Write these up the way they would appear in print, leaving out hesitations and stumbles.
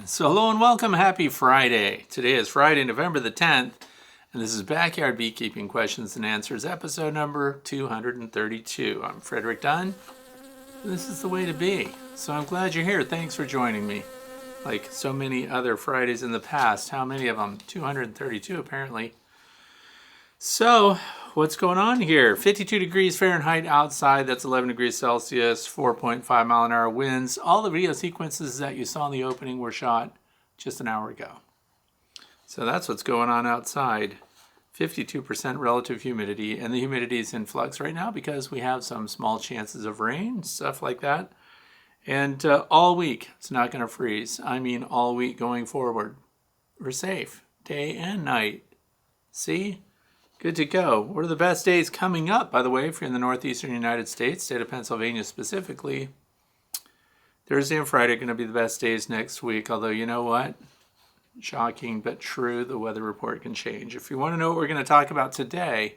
So hello and welcome. Happy Friday. Today is Friday, November the 10th, and this is Backyard Beekeeping Questions and Answers, episode number 232. I'm Frederick Dunn, and this is the way to be. So I'm glad you're here. Thanks for joining me. Like so many other Fridays in the past. How many of them? 232 apparently. So what's going on here? 52 degrees Fahrenheit outside. That's 11 degrees Celsius, 4.5 mile an hour winds. All the video sequences that you saw in the opening were shot just an hour ago. So that's what's going on outside. 52% relative humidity, and the humidity is in flux right now because we have some small chances of rain, stuff like that. And all week, it's not going to freeze. I mean all week going forward. We're safe, day and night. See? Good to go. What are the best days coming up, by the way, if you're in the northeastern United States, state of Pennsylvania specifically? Thursday and Friday are going to be the best days next week, although you know what? Shocking but true, the weather report can change. If you want to know what we're going to talk about today,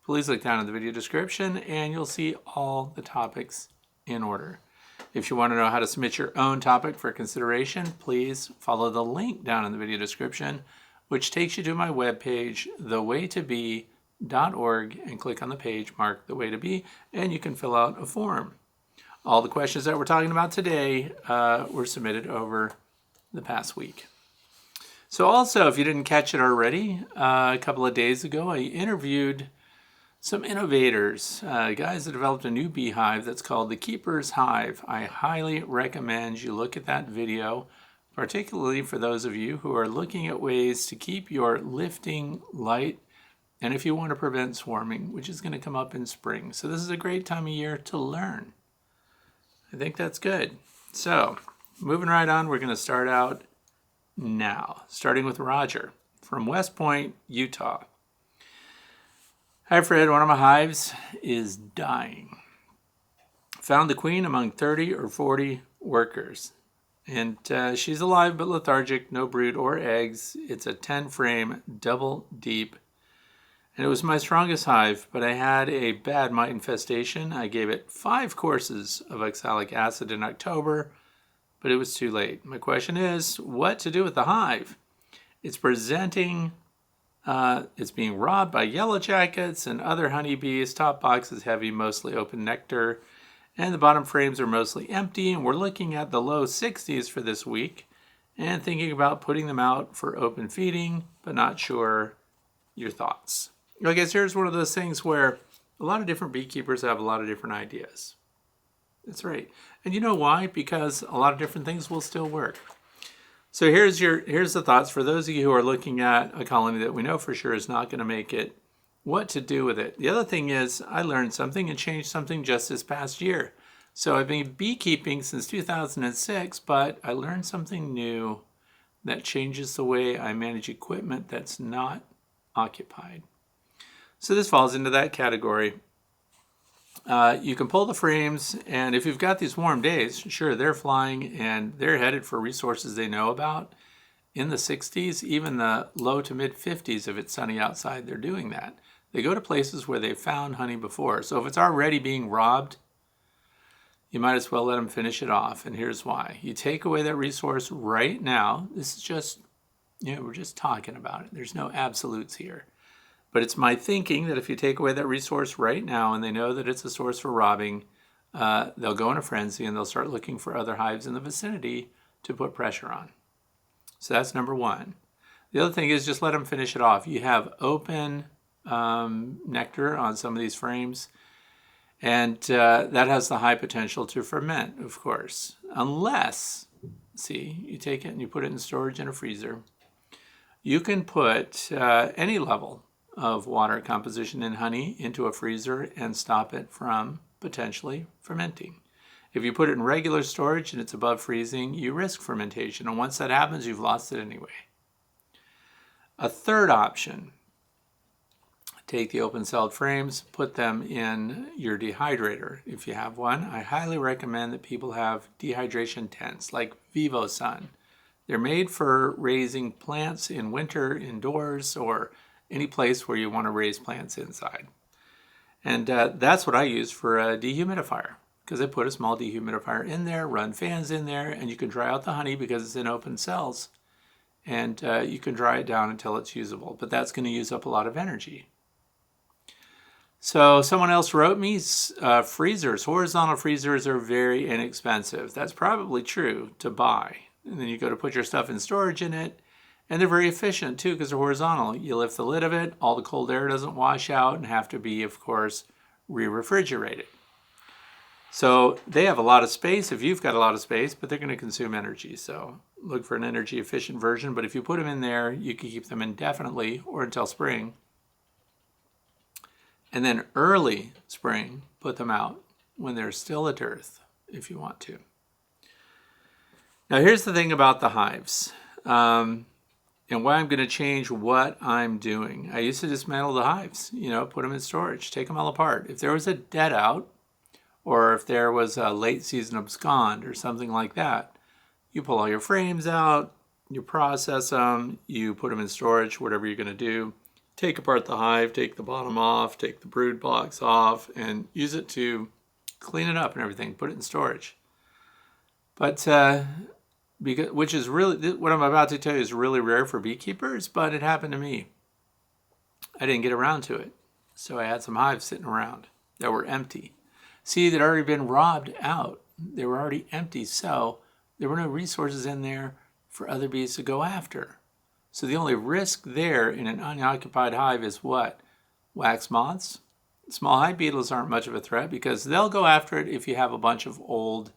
please look down in the video description and you'll see all the topics in order. If you want to know how to submit your own topic for consideration, please follow the link down in the video description, which takes you to my webpage, thewaytobe.org, and click on the page marked The Way to Be, and you can fill out a form. All the questions that we're talking about today were submitted over the past week. So also, if you didn't catch it already, a couple of days ago, I interviewed some innovators, guys that developed a new beehive that's called the Keepers Hive. I highly recommend you look at that video, particularly for those of you who are looking at ways to keep your lifting light, and if you want to prevent swarming, which is going to come up in spring. So this is a great time of year to learn. I think that's good. So moving right on, we're going to start out now, starting with Roger from West Point, Utah. Hi Fred, one of my hives is dying. Found the queen among 30 or 40 workers. And she's alive but lethargic, no brood or eggs. It's a 10-frame, double deep. And it was my strongest hive, but I had a bad mite infestation. I gave it 5 courses of oxalic acid in October, but it was too late. My question is, what to do with the hive? It's presenting, it's being robbed by yellow jackets and other honeybees. Top box is heavy, mostly open nectar, and the bottom frames are mostly empty, and we're looking at the low 60s for this week and thinking about putting them out for open feeding, but not sure. Your thoughts? I guess here's one of those things where a lot of different beekeepers have a lot of different ideas. That's right. And you know why? Because a lot of different things will still work. So here's the thoughts for those of you who are looking at a colony that we know for sure is not going to make it. What to do with it. The other thing is I learned something and changed something just this past year. So I've been beekeeping since 2006, but I learned something new that changes the way I manage equipment that's not occupied. So this falls into that category. You can pull the frames, and if you've got these warm days, sure, they're flying and they're headed for resources they know about. In the 60s, even the low to mid 50s, if it's sunny outside, they're doing that. They go to places where they've found honey before. So if it's already being robbed, you might as well let them finish it off. And here's why. You take away that resource right now. This is just, we're just talking about it. There's no absolutes here. But it's my thinking that if you take away that resource right now and they know that it's a source for robbing, they'll go in a frenzy and they'll start looking for other hives in the vicinity to put pressure on. So that's number one. The other thing is just let them finish it off. You have open nectar on some of these frames, and that has the high potential to ferment, of course, unless, see, you take it and you put it in storage in a freezer. You can put any level of water composition in honey into a freezer and stop it from potentially fermenting. If you put it in regular storage and it's above freezing, you risk fermentation, and once that happens, you've lost it anyway. A third option, take the open-celled frames, put them in your dehydrator if you have one. I highly recommend that people have dehydration tents like VivoSun. They're made for raising plants in winter indoors or any place where you want to raise plants inside. And that's what I use for a dehumidifier. because they put a small dehumidifier in there, run fans in there, and you can dry out the honey because it's in open cells. And you can dry it down until it's usable, but that's going to use up a lot of energy. So someone else wrote me, freezers, horizontal freezers are very inexpensive. That's probably true to buy. And then you go to put your stuff in storage in it, and they're very efficient too because they're horizontal. You lift the lid of it, all the cold air doesn't wash out and have to be, of course, re-refrigerated. So they have a lot of space if you've got a lot of space, but they're going to consume energy. So look for an energy efficient version, but if you put them in there, you can keep them indefinitely or until spring. And then early spring, put them out when they're still at earth if you want to. Now here's the thing about the hives and why I'm going to change what I'm doing. I used to dismantle the hives, put them in storage, take them all apart. If there was a dead out or if there was a late season abscond or something like that, you pull all your frames out, you process them, you put them in storage, whatever you're going to do. Take apart the hive, take the bottom off, take the brood box off, and use it to clean it up and everything, put it in storage. But, which is really, what I'm about to tell you is really rare for beekeepers, but it happened to me. I didn't get around to it. So I had some hives sitting around that were empty. See, they'd already been robbed out. They were already empty, so there were no resources in there for other bees to go after. So the only risk there in an unoccupied hive is what? Wax moths. Small hive beetles aren't much of a threat because they'll go after it if you have a bunch of old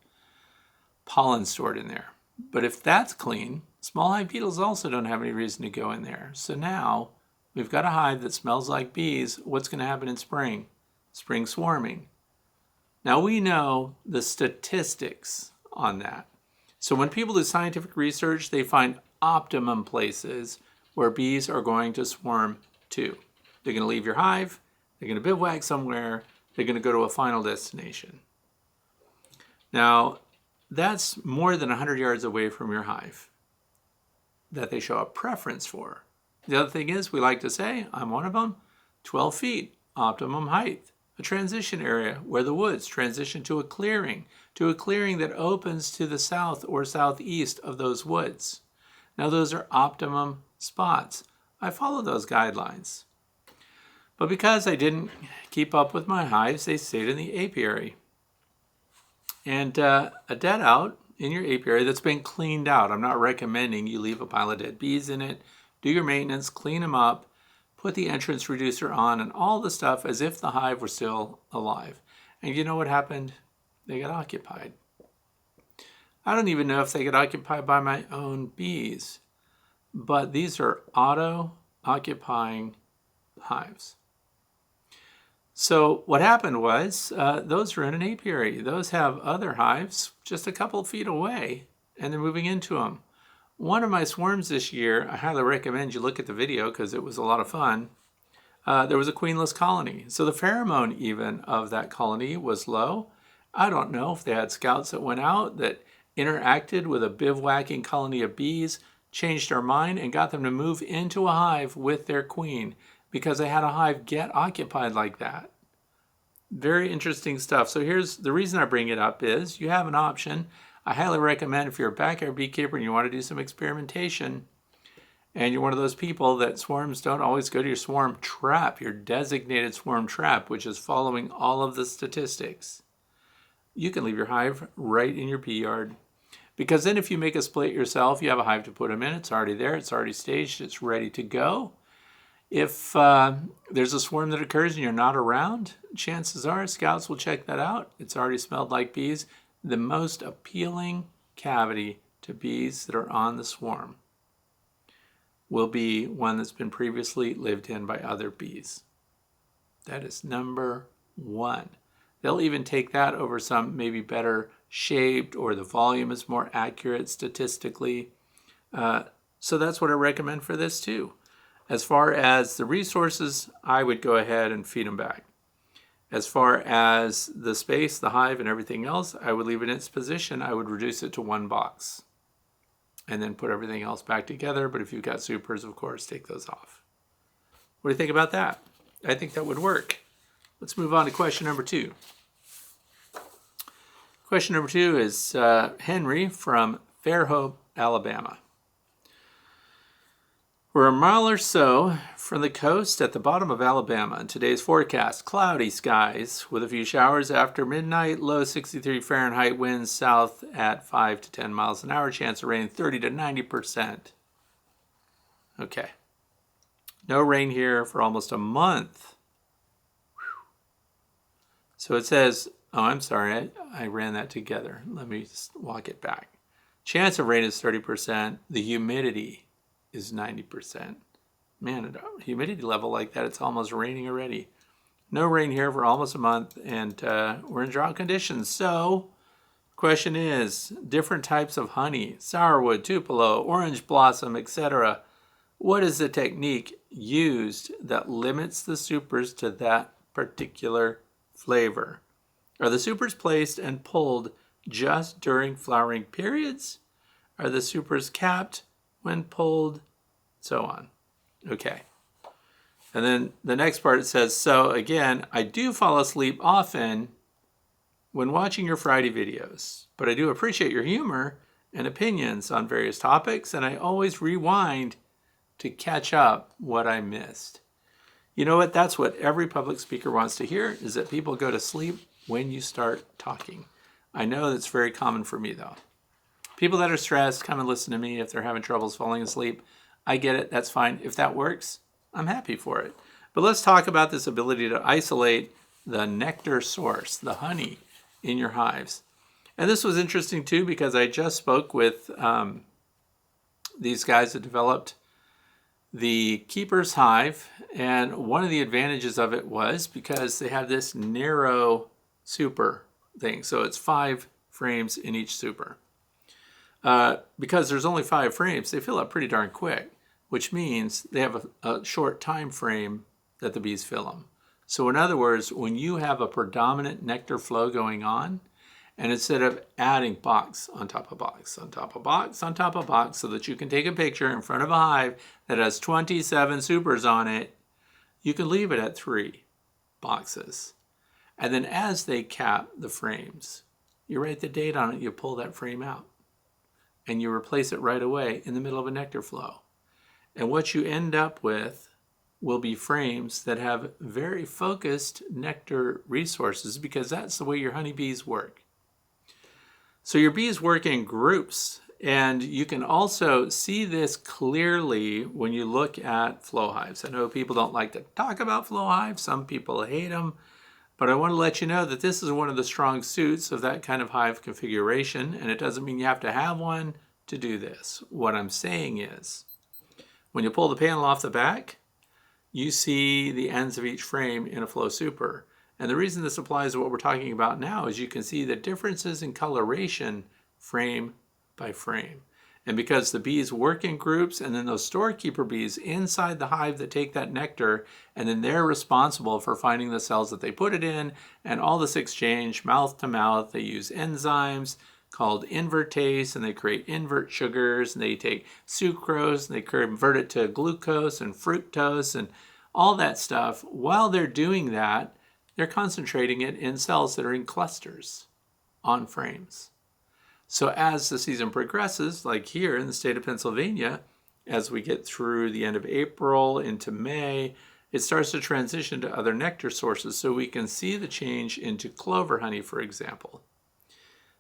pollen stored in there. But if that's clean, small hive beetles also don't have any reason to go in there. So now we've got a hive that smells like bees. What's going to happen in spring? Spring swarming. Now we know the statistics on that. So when people do scientific research, they find optimum places where bees are going to swarm to. They're going to leave your hive, they're going to bivouac somewhere, they're going to go to a final destination. Now, that's more than 100 yards away from your hive that they show a preference for. The other thing is, we like to say, I'm one of them, 12 feet, optimum height. A transition area where the woods transition to a clearing that opens to the south or southeast of those woods. Now those are optimum spots. I follow those guidelines. But because I didn't keep up with my hives, they stayed in the apiary. And a dead out in your apiary that's been cleaned out. I'm not recommending you leave a pile of dead bees in it. Do your maintenance, clean them up, put the entrance reducer on and all the stuff as if the hive were still alive. And you know what happened? They got occupied. I don't even know if they get occupied by my own bees, but these are auto-occupying hives. So what happened was those are in an apiary. Those have other hives just a couple of feet away, and they're moving into them. One of my swarms this year, I highly recommend you look at the video because it was a lot of fun. There was a queenless colony. So the pheromone even of that colony was low. I don't know if they had scouts that went out that interacted with a bivouacking colony of bees, changed their mind, and got them to move into a hive with their queen because they had a hive get occupied like that. Very interesting stuff. So here's the reason I bring it up is you have an option. I highly recommend if you're a backyard beekeeper and you want to do some experimentation and you're one of those people that swarms don't always go to your swarm trap, your designated swarm trap, which is following all of the statistics. You can leave your hive right in your bee yard. Because then if you make a split yourself, you have a hive to put them in. It's already there. It's already staged. It's ready to go. If there's a swarm that occurs and you're not around, chances are scouts will check that out. It's already smelled like bees. The most appealing cavity to bees that are on the swarm will be one that's been previously lived in by other bees. That is number one. They'll even take that over some maybe better shaped or the volume is more accurate statistically. So that's what I recommend for this too. As far as the resources, I would go ahead and feed them back. As far as the space, the hive, and everything else, I would leave it in its position. I would reduce it to one box and then put everything else back together. But if you've got supers, of course, take those off. What do you think about that? I think that would work. Let's move on to question number 2. Question number 2 is Henry from Fairhope, Alabama. We're a mile or so from the coast at the bottom of Alabama. In today's forecast, cloudy skies with a few showers after midnight, low 63 Fahrenheit, winds south at 5 to 10 miles an hour, chance of rain 30 to 90%. Okay. No rain here for almost a month. So it says, oh, I'm sorry, I ran that together. Let me just walk it back. Chance of rain is 30%. The humidity is 90%. Man, at a humidity level like that, it's almost raining already. No rain here for almost a month, and we're in drought conditions. So, question is, different types of honey, sourwood, tupelo, orange blossom, etc. What is the technique used that limits the supers to that particular flavor? Are the supers placed and pulled just during flowering periods? Are the supers capped when pulled? So on. Okay. And then the next part, it says, so again, I do fall asleep often when watching your Friday videos, but I do appreciate your humor and opinions on various topics, and I always rewind to catch up what I missed. You know what? That's what every public speaker wants to hear, is that people go to sleep when you start talking. I know that's very common for me, though. People that are stressed come and listen to me if they're having troubles falling asleep. I get it. That's fine. If that works, I'm happy for it. But let's talk about this ability to isolate the nectar source, the honey in your hives. And this was interesting, too, because I just spoke with these guys that developed the Keepers Hive. And one of the advantages of it was because they have this narrow super thing. So it's 5 frames in each super. Because there's only 5 frames, they fill up pretty darn quick, which means they have a short time frame that the bees fill them. So in other words, when you have a predominant nectar flow going on, and instead of adding box on top of box, on top of box, on top of box, so that you can take a picture in front of a hive that has 27 supers on it, you can leave it at 3 boxes. And then as they cap the frames, you write the date on it, you pull that frame out, and you replace it right away in the middle of a nectar flow. And what you end up with will be frames that have very focused nectar resources, because that's the way your honeybees work. So your bees work in groups, and you can also see this clearly when you look at flow hives. I know people don't like to talk about flow hives. Some people hate them. But I want to let you know that this is one of the strong suits of that kind of hive configuration, and it doesn't mean you have to have one to do this. What I'm saying is, when you pull the panel off the back, you see the ends of each frame in a flow super. And the reason this applies to what we're talking about now is you can see the differences in coloration frame by frame. And because the bees work in groups, and then those storekeeper bees inside the hive that take that nectar, and then they're responsible for finding the cells that they put it in, and all this exchange mouth to mouth. They use enzymes called invertase, and they create invert sugars, and they take sucrose, and they convert it to glucose and fructose and all that stuff. While they're doing that, they're concentrating it in cells that are in clusters on frames. So as the season progresses, like here in the state of Pennsylvania, as we get through the end of April into May, it starts to transition to other nectar sources. So we can see the change into clover honey, for example.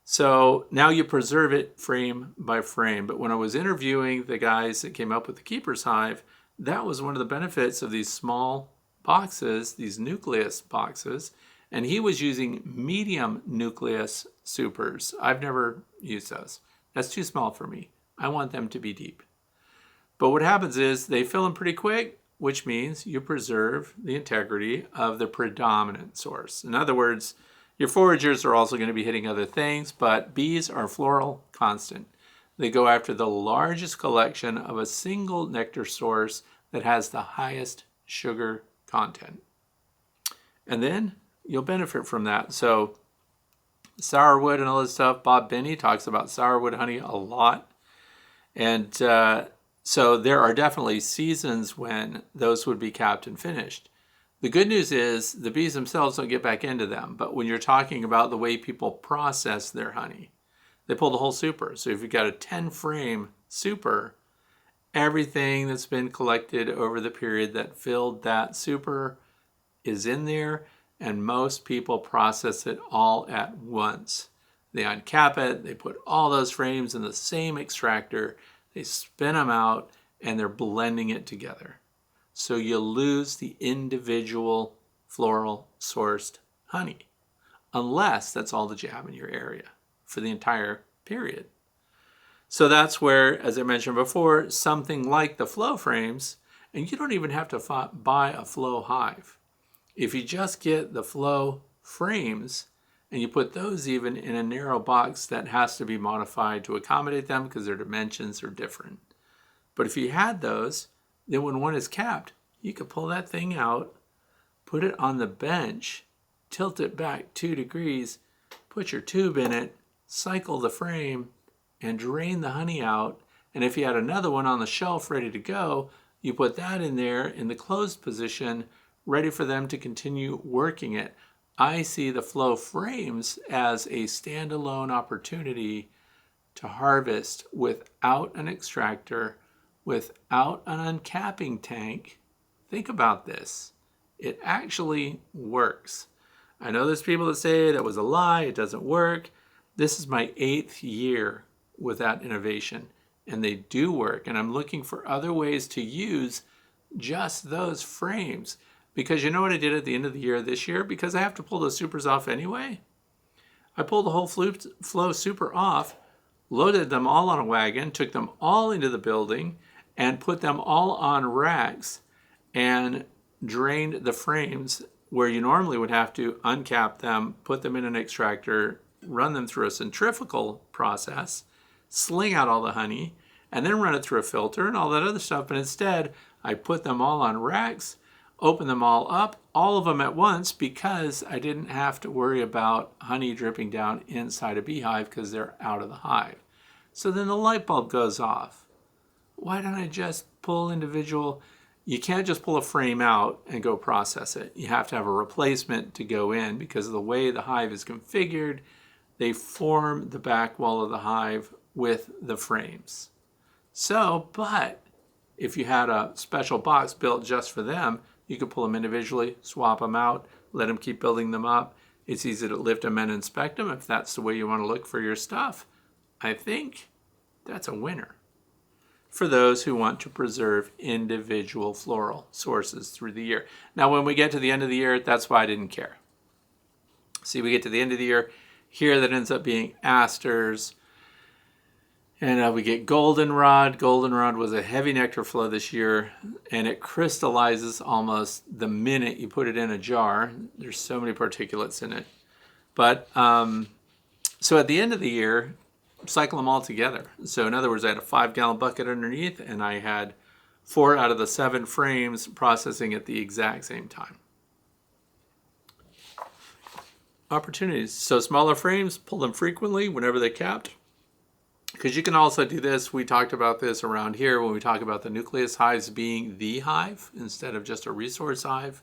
So now you preserve it frame by frame. But when I was interviewing the guys that came up with the Keepers Hive, that was one of the benefits of these small boxes, these nucleus boxes. And he was using medium nucleus supers. I've never used those. That's too small for me. I want them to be deep. But what happens is they fill them pretty quick, which means you preserve the integrity of the predominant source. In other words, your foragers are also going to be hitting other things, but bees are floral constant. They go after the largest collection of a single nectar source that has the highest sugar content. And then you'll benefit from that. So sourwood and all this stuff, Bob Benny talks about sourwood honey a lot. And so there are definitely seasons when those would be capped and finished. The good news is the bees themselves don't get back into them, but when you're talking about the way people process their honey, they pull the whole super. So if you've got a 10-frame super, everything that's been collected over the period that filled that super is in there, and most people process it all at once. They uncap it, they put all those frames in the same extractor, they spin them out, and they're blending it together. So you lose the individual floral sourced honey, unless that's all that you have in your area for the entire period. So that's where, as I mentioned before, something like the flow frames, and you don't even have to buy a flow hive. If you just get the flow frames and you put those even in a narrow box that has to be modified to accommodate them because their dimensions are different. But if you had those, then when one is capped, you could pull that thing out, put it on the bench, tilt it back 2 degrees, put your tube in it, cycle the frame, and drain the honey out. And if you had another one on the shelf ready to go, you put that in there in the closed position, ready for them to continue working it. I see the flow frames as a standalone opportunity to harvest without an extractor, without an uncapping tank. Think about this. It actually works. I know there's people that say that was a lie, it doesn't work. This is my 8th year with that innovation, and they do work. And I'm looking for other ways to use just those frames. Because you know what I did at the end of the year this year? Because I have to pull those supers off anyway. I pulled the whole flow super off, loaded them all on a wagon, took them all into the building, and put them all on racks and drained the frames where you normally would have to uncap them, put them in an extractor, run them through a centrifugal process, sling out all the honey, and then run it through a filter and all that other stuff. But instead, I put them all on racks, open them all up, all of them at once, because I didn't have to worry about honey dripping down inside a beehive because they're out of the hive. So then the light bulb goes off. Why don't I just pull individual? You can't just pull a frame out and go process it. You have to have a replacement to go in because of the way the hive is configured. They form the back wall of the hive with the frames. So, but if you had a special box built just for them, you could pull them individually, swap them out, let them keep building them up. It's easy to lift them and inspect them if that's the way you want to look for your stuff. I think that's a winner for those who want to preserve individual floral sources through the year. Now, when we get to the end of the year, that's why I didn't care. See, we get to the end of the year, here that ends up being asters, and we get goldenrod. Goldenrod was a heavy nectar flow this year, and it crystallizes almost the minute you put it in a jar. There's so many particulates in it. But so at the end of the year, cycle them all together. So in other words, I had a 5-gallon bucket underneath, and I had 4 out of the 7 frames processing at the exact same time. Opportunities. So smaller frames, pull them frequently whenever they're capped. Because you can also do this, we talked about this around here when we talk about the nucleus hives being the hive instead of just a resource hive.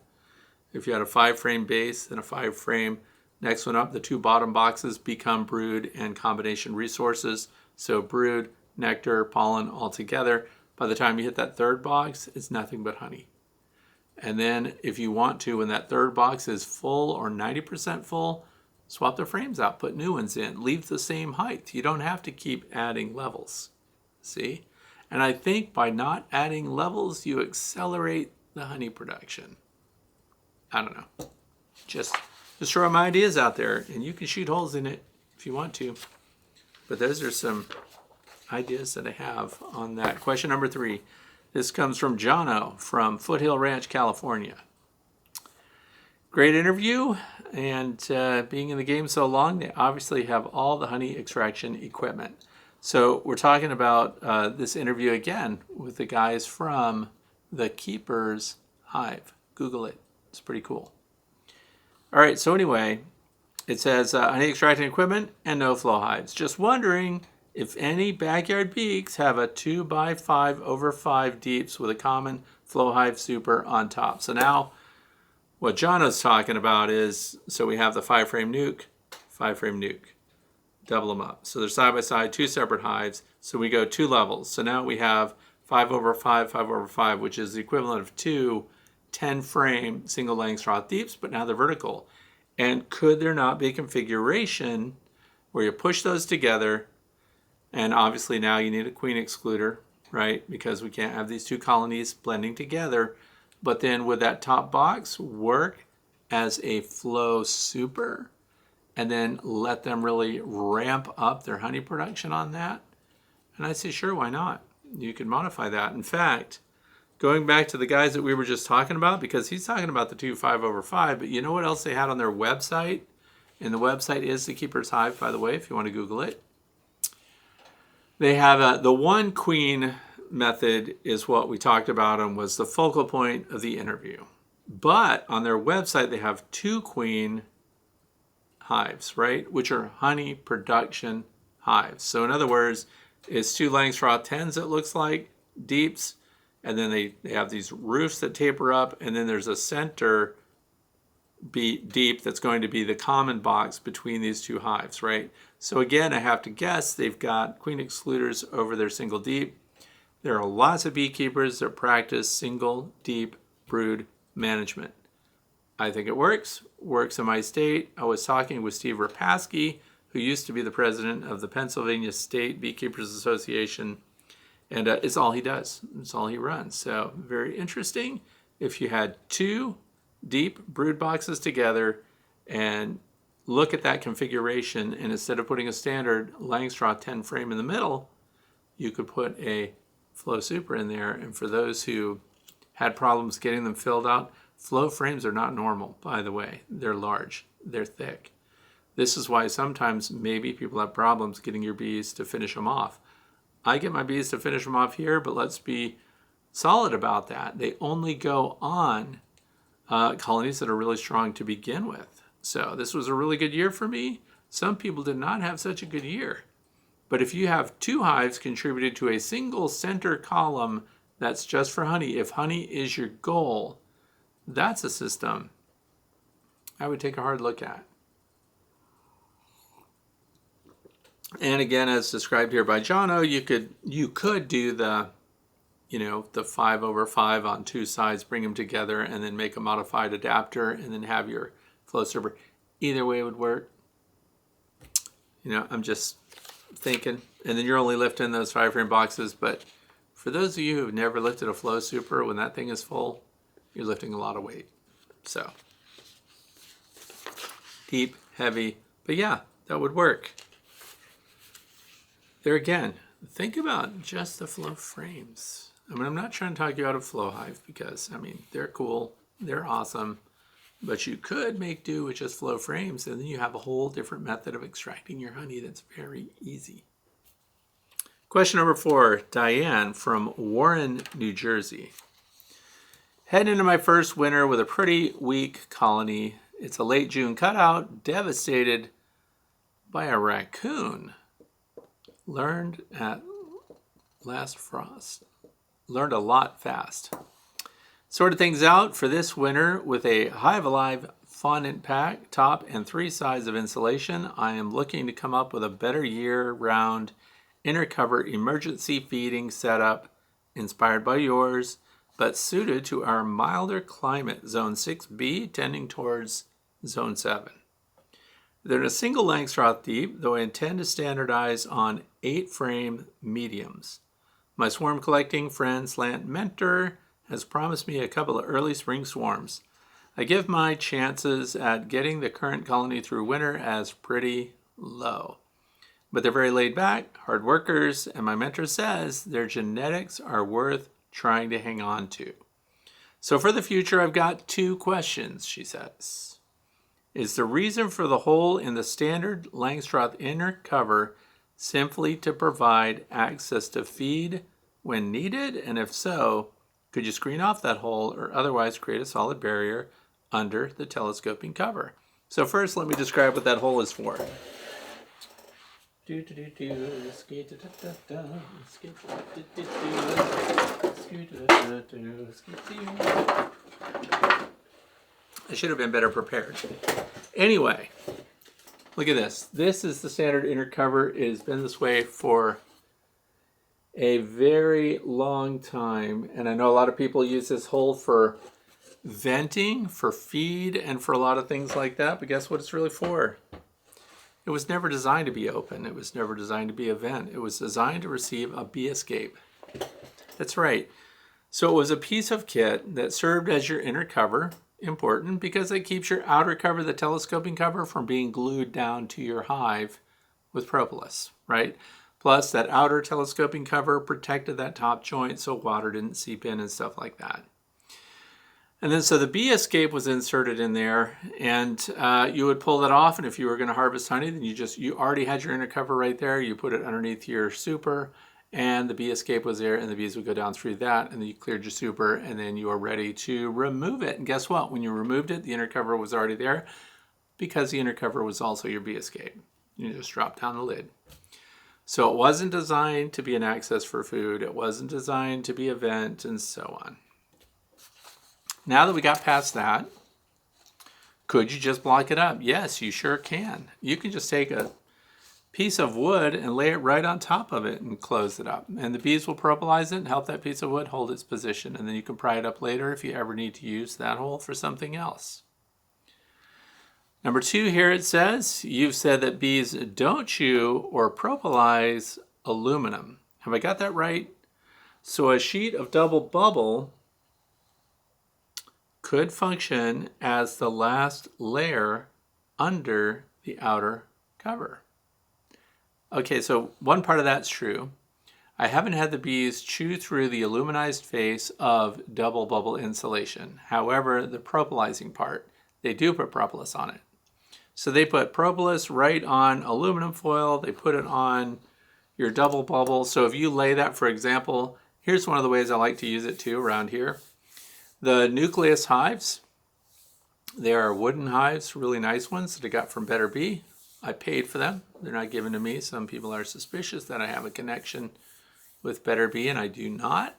If you had a 5-frame base and a 5-frame next one up, the 2 bottom boxes become brood and combination resources. So brood, nectar, pollen all together. By the time you hit that 3rd box, it's nothing but honey. And then if you want to, when that 3rd box is full or 90% full, swap the frames out, put new ones in, leave the same height. You don't have to keep adding levels, see? And I think by not adding levels, you accelerate the honey production. I don't know. Just throw my ideas out there, and you can shoot holes in it if you want to. But those are some ideas that I have on that. Question number 3. This comes from Jono from Foothill Ranch, California. Great interview, and being in the game so long, they obviously have all the honey extraction equipment. So we're talking about this interview again with the guys from the Keepers Hive. Google it. It's pretty cool. All right, so anyway, it says honey extracting equipment and no flow hives. Just wondering if any backyard beaks have a 2x5 over 5 deeps with a common flow hive super on top. So now What Jono's talking about is, so we have the 5-frame nuke, 5-frame nuke. Double them up. So they're side by side, 2 separate hives. So we go 2 levels. So now we have 5 over 5, 5 over 5, which is the equivalent of 2 10-frame single Langstroth deeps, but now they're vertical. And could there not be a configuration where you push those together, and obviously now you need a queen excluder, right? Because we can't have these 2 colonies blending together. But then would that top box work as a flow super? And then let them really ramp up their honey production on that? And I say, sure, why not? You could modify that. In fact, going back to the guys that we were just talking about, because he's talking about the 2 5 over 5, but you know what else they had on their website? And the website is the Keepers Hive, by the way, if you want to Google it. They have the 1 queen method is what we talked about and was the focal point of the interview. But on their website, they have 2 queen hives, right? Which are honey production hives. So in other words, it's 2 Langstroth 10s, it looks like, deeps, and then they have these roofs that taper up, and then there's a center deep that's going to be the common box between these 2 hives, right? So again, I have to guess they've got queen excluders over their single deep. There are lots of beekeepers that practice single deep brood management. I think it works in my state. I was talking with Steve Rapaski, who used to be the president of the Pennsylvania State Beekeepers Association, and it's all he does. It's all he runs. So very interesting. If you had 2 deep brood boxes together and look at that configuration, and instead of putting a standard Langstroth 10 frame in the middle, you could put a flow super in there. And for those who had problems getting them filled out, flow frames are not normal, by the way. They're large, they're thick. This is why sometimes maybe people have problems getting your bees to finish them off. I get my bees to finish them off here, but let's be solid about that. They only go on colonies that are really strong to begin with. So this was a really good year for me. Some people did not have such a good year. But if you have 2 hives contributed to a single center column that's just for honey, if honey is your goal, that's a system I would take a hard look at. And again, as described here by Jono, you could do the, the 5 over 5 on 2 sides, bring them together, and then make a modified adapter, and then have your flow server. Either way would work. I'm just thinking. And then you're only lifting those 5-frame boxes, but for those of you who've never lifted a flow super, when that thing is full, you're lifting a lot of weight. So, deep, heavy, but yeah, that would work. There again, think about just the flow frames. I'm not trying to talk you out of Flow Hive because, they're cool, they're awesome, but you could make do with just flow frames, and then you have a whole different method of extracting your honey that's very easy. Question number 4, Diane from Warren, New Jersey. Heading into my first winter with a pretty weak colony. It's a late June cutout, devastated by a raccoon. Learned at last frost. Learned a lot fast. Sorted things out for this winter with a Hive Alive fondant pack, top and 3 sides of insulation. I am looking to come up with a better year-round inner cover emergency feeding setup inspired by yours, but suited to our milder climate, Zone 6B, tending towards Zone 7. They're in a single Langstroth deep, though I intend to standardize on 8-frame mediums. My swarm collecting friend Slant Mentor has promised me a couple of early spring swarms. I give my chances at getting the current colony through winter as pretty low. But they're very laid back, hard workers, and my mentor says their genetics are worth trying to hang on to. So for the future, I've got 2 questions, she says. Is the reason for the hole in the standard Langstroth inner cover simply to provide access to feed when needed? And if so, could you screen off that hole or otherwise create a solid barrier under the telescoping cover? So first, let me describe what that hole is for. I should have been better prepared. Anyway, look at this. This is the standard inner cover. It has been this way for a very long time. And I know a lot of people use this hole for venting, for feed, and for a lot of things like that. But guess what it's really for? It was never designed to be open. It was never designed to be a vent. It was designed to receive a bee escape. That's right. So it was a piece of kit that served as your inner cover. Important because it keeps your outer cover, the telescoping cover, from being glued down to your hive with propolis, right? Plus that outer telescoping cover protected that top joint so water didn't seep in and stuff like that. And then so the bee escape was inserted in there, and you would pull that off, and if you were going to harvest honey, then you already had your inner cover right there. You put it underneath your super, and the bee escape was there, and the bees would go down through that, and then you cleared your super, and then you are ready to remove it. And guess what? When you removed it, the inner cover was already there because the inner cover was also your bee escape. You just drop down the lid. So it wasn't designed to be an access for food. It wasn't designed to be a vent, and so on. Now that we got past that, could you just block it up? Yes, you sure can. You can just take a piece of wood and lay it right on top of it and close it up. And the bees will propolis it and help that piece of wood hold its position. And then you can pry it up later if you ever need to use that hole for something else. Number 2 here it says, you've said that bees don't chew or propolis aluminum. Have I got that right? So a sheet of double bubble could function as the last layer under the outer cover. Okay, so one part of that's true. I haven't had the bees chew through the aluminized face of double bubble insulation. However, the propolizing part, they do put propolis on it. So they put propolis right on aluminum foil. They put it on your double bubble. So if you lay that, for example, here's one of the ways I like to use it too around here. The nucleus hives, they are wooden hives, really nice ones that I got from Better Bee. I paid for them. They're not given to me. Some people are suspicious that I have a connection with Better Bee, and I do not.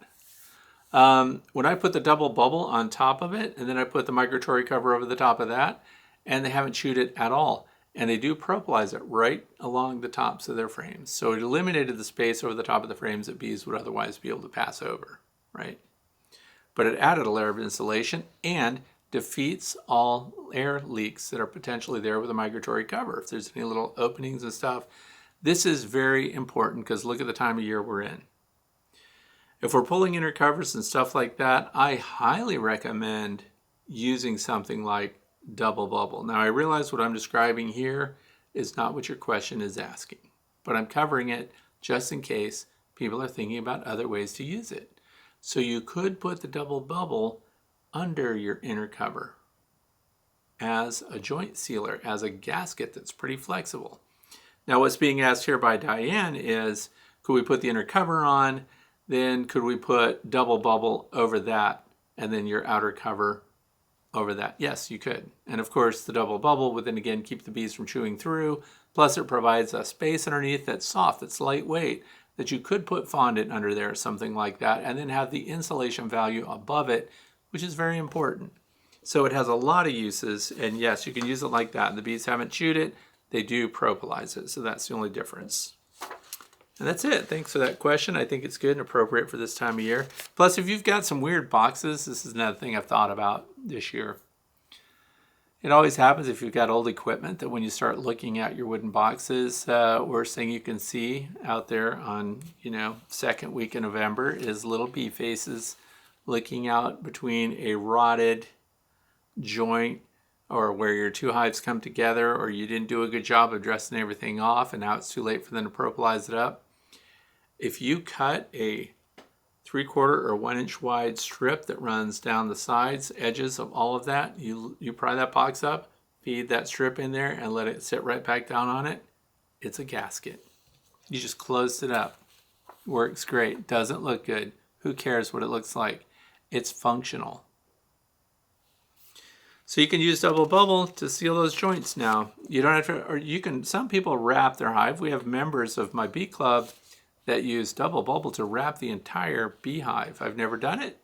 When I put the double bubble on top of it, and then I put the migratory cover over the top of that, and they haven't chewed it at all. And they do propolis it right along the tops of their frames. So it eliminated the space over the top of the frames that bees would otherwise be able to pass over, right? But it added a layer of insulation and defeats all air leaks that are potentially there with a migratory cover. If there's any little openings and stuff, this is very important because look at the time of year we're in. If we're pulling inner covers and stuff like that, I highly recommend using something like double bubble. Now I realize what I'm describing here is not what your question is asking, but I'm covering it just in case people are thinking about other ways to use it. So you could put the double bubble under your inner cover as a joint sealer, as a gasket that's pretty flexible. Now what's being asked here by Diane is, could we put the inner cover on, then could we put double bubble over that, and then your outer cover over that? Yes, you could. And of course the double bubble would then again keep the bees from chewing through, plus it provides a space underneath that's soft, that's lightweight, that you could put fondant under there or something like that, and then have the insulation value above it, which is very important. So it has a lot of uses, and yes, you can use it like that. The bees haven't chewed it, they do propolis it, so that's the only difference. And that's it. Thanks for that question. I think it's good and appropriate for this time of year. Plus, if you've got some weird boxes, this is another thing I've thought about this year. It always happens if you've got old equipment that when you start looking at your wooden boxes, worst thing you can see out there on, second week in November is little bee faces looking out between a rotted joint or where your two hives come together, or you didn't do a good job of dressing everything off and now it's too late for them to propolis it up. If you cut a 3/4 or 1 inch wide strip that runs down the sides, edges of all of that, you pry that box up, feed that strip in there and let it sit right back down on it, it's a gasket. You just closed it up. Works great. Doesn't look good. Who cares what it looks like? It's functional. So you can use double bubble to seal those joints now. You don't have to, or you can, some people wrap their hive. We have members of my bee club that use double bubble to wrap the entire beehive. I've never done it,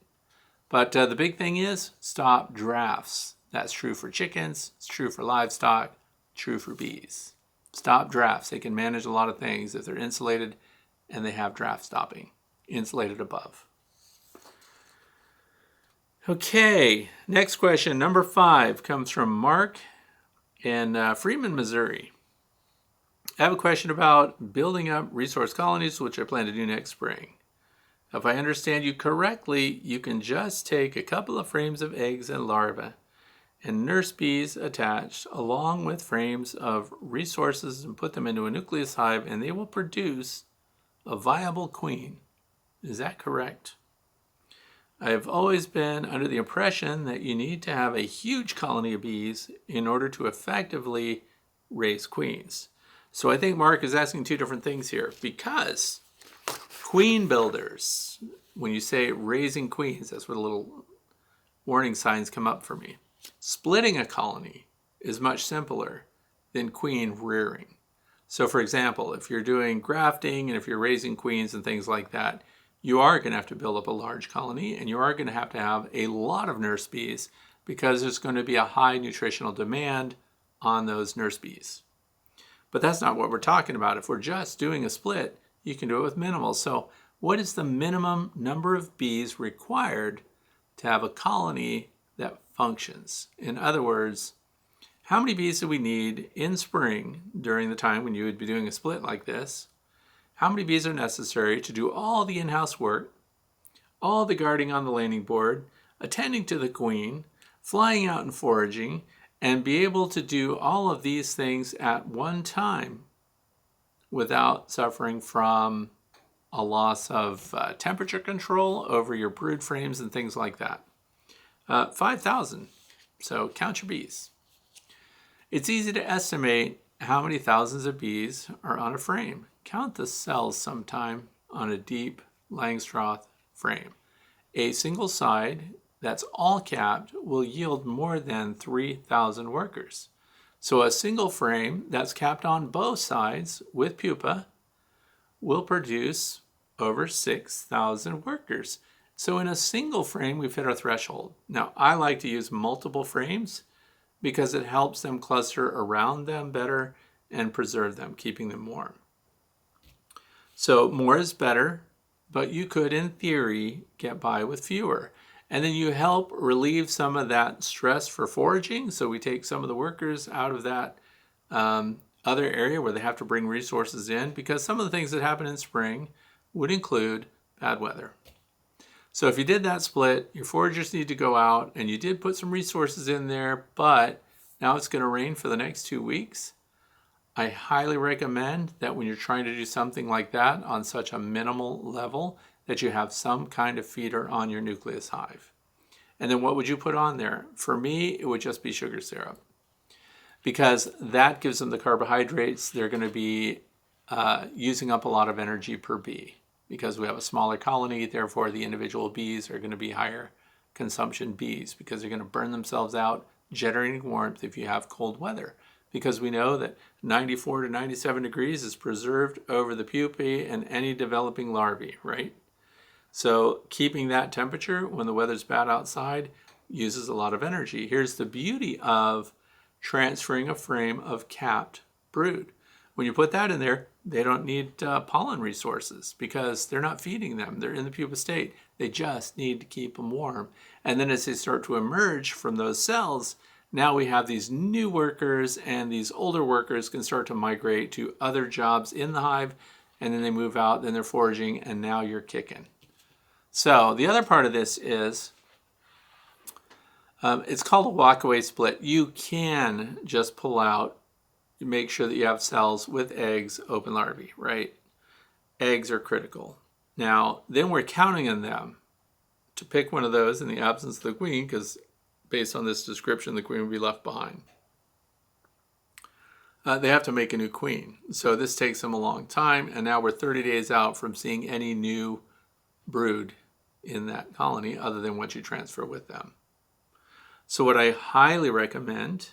but the big thing is stop drafts. That's true for chickens, it's true for livestock, true for bees. Stop drafts. They can manage a lot of things if they're insulated and they have draft stopping, insulated above. Okay, next question, number 5, comes from Mark in Freeman, Missouri. I have a question about building up resource colonies, which I plan to do next spring. If I understand you correctly, you can just take a couple of frames of eggs and larvae and nurse bees attached along with frames of resources and put them into a nucleus hive, and they will produce a viable queen. Is that correct? I have always been under the impression that you need to have a huge colony of bees in order to effectively raise queens. So I think Mark is asking two different things here, because queen builders, when you say raising queens, that's what little warning signs come up for me. Splitting a colony is much simpler than queen rearing. So for example, if you're doing grafting and if you're raising queens and things like that, you are going to have to build up a large colony, and you are going to have a lot of nurse bees because there's going to be a high nutritional demand on those nurse bees. But that's not what we're talking about. If we're just doing a split, you can do it with minimal. So what is the minimum number of bees required to have a colony that functions? In other words, how many bees do we need in spring during the time when you would be doing a split like this? How many bees are necessary to do all the in-house work, all the guarding on the landing board, attending to the queen, flying out and foraging, and be able to do all of these things at one time without suffering from a loss of temperature control over your brood frames and things like that? 5,000. So count your bees. It's easy to estimate how many thousands of bees are on a frame. Count the cells sometime on a deep Langstroth frame. A single side that's all capped will yield more than 3,000 workers. So a single frame that's capped on both sides with pupa will produce over 6,000 workers. So in a single frame, we've hit our threshold. Now, I like to use multiple frames because it helps them cluster around them better and preserve them, keeping them warm. So more is better, but you could, in theory, get by with fewer. And then you help relieve some of that stress for foraging. So we take some of the workers out of that other area where they have to bring resources in, because some of the things that happen in spring would include bad weather. So if you did that split, your foragers need to go out, and you did put some resources in there, but now it's going to rain for the next 2 weeks. I highly recommend that when you're trying to do something like that on such a minimal level, that you have some kind of feeder on your nucleus hive. And then what would you put on there? For me, it would just be sugar syrup, because that gives them the carbohydrates. They're going to be using up a lot of energy per bee, because we have a smaller colony. Therefore, the individual bees are going to be higher consumption bees because they're going to burn themselves out generating warmth if you have cold weather. Because we know that 94 to 97 degrees is preserved over the pupae and any developing larvae, right? So keeping that temperature when the weather's bad outside uses a lot of energy. Here's the beauty of transferring a frame of capped brood. When you put that in there, they don't need pollen resources because they're not feeding them. They're in the pupa state. They just need to keep them warm. And then as they start to emerge from those cells, now we have these new workers, and these older workers can start to migrate to other jobs in the hive, and then they move out, then they're foraging, and now you're kicking. So the other part of this is, it's called a walkaway split. You can just pull out, make sure that you have cells with eggs, open larvae, right? Eggs are critical. Now, then we're counting on them to pick one of those in the absence of the queen, because based on this description, the queen will be left behind. They have to make a new queen. So this takes them a long time, and now we're 30 days out from seeing any new brood in that colony other than what you transfer with them. So what I highly recommend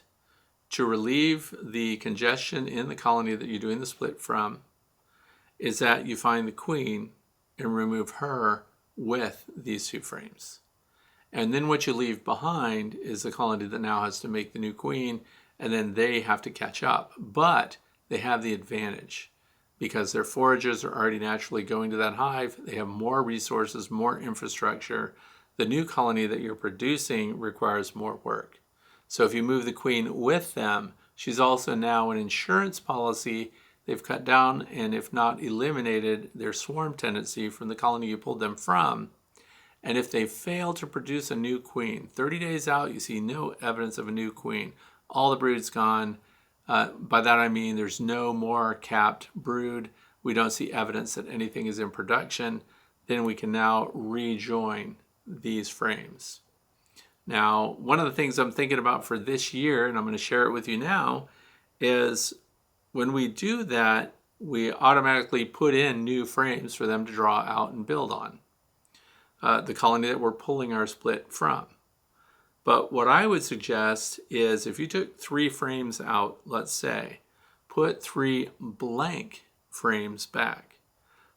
to relieve the congestion in the colony that you're doing the split from is that you find the queen and remove her with these two frames. And then what you leave behind is the colony that now has to make the new queen, and then they have to catch up. But they have the advantage because their foragers are already naturally going to that hive. They have more resources, more infrastructure. The new colony that you're producing requires more work. So if you move the queen with them, she's also now an insurance policy. They've cut down and if not eliminated their swarm tendency from the colony you pulled them from. And if they fail to produce a new queen, 30 days out, you see no evidence of a new queen. All the brood's gone. By that I mean there's no more capped brood. We don't see evidence that anything is in production. Then we can now rejoin these frames. Now, one of the things I'm thinking about for this year, and I'm going to share it with you now, is when we do that, we automatically put in new frames for them to draw out and build on. The colony that we're pulling our split from. But what I would suggest is if you took 3 frames out, let's say, put 3 blank frames back.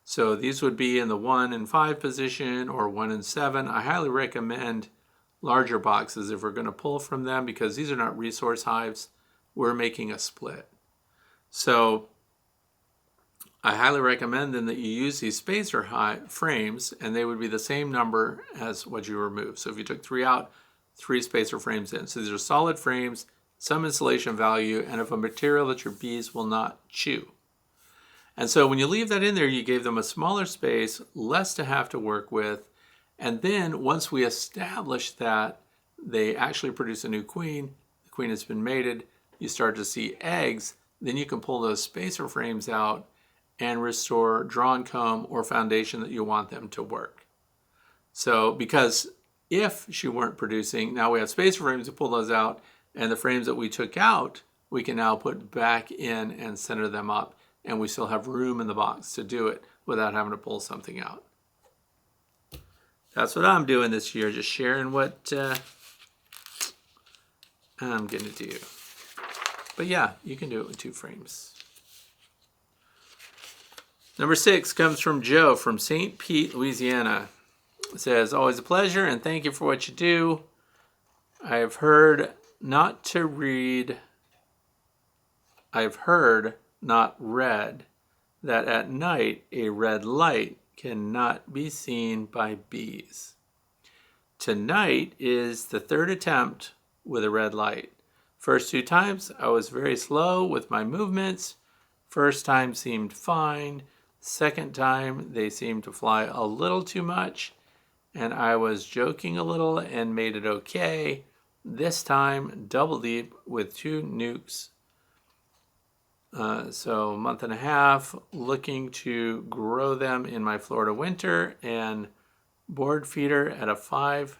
So these would be in the 1 and 5 position or 1 and 7. I highly recommend larger boxes if we're going to pull from them because these are not resource hives. We're making a split. So I highly recommend then that you use these spacer frames, and they would be the same number as what you remove. So if you took 3 out, 3 spacer frames in. So these are solid frames, some insulation value, and of a material that your bees will not chew. And so when you leave that in there, you gave them a smaller space, less to have to work with, and then once we establish that they actually produce a new queen, the queen has been mated, you start to see eggs, then you can pull those spacer frames out and restore drawn comb or foundation that you want them to work. So because if she weren't producing, now we have spacer frames to pull those out, and the frames that we took out, we can now put back in and center them up, and we still have room in the box to do it without having to pull something out. That's what I'm doing this year, just sharing what I'm going to do. But yeah, you can do it with 2 frames. Number 6 comes from Joe from St. Pete, Louisiana. It says, always a pleasure and thank you for what you do. I have heard, not read, that at night a red light cannot be seen by bees. Tonight is the 3rd attempt with a red light. First 2 times I was very slow with my movements. First time seemed fine. Second time they seemed to fly a little too much, and I was joking a little and made it okay. This time double deep with 2 nukes. So a month and a half, looking to grow them in my Florida winter, and board feeder at a 5,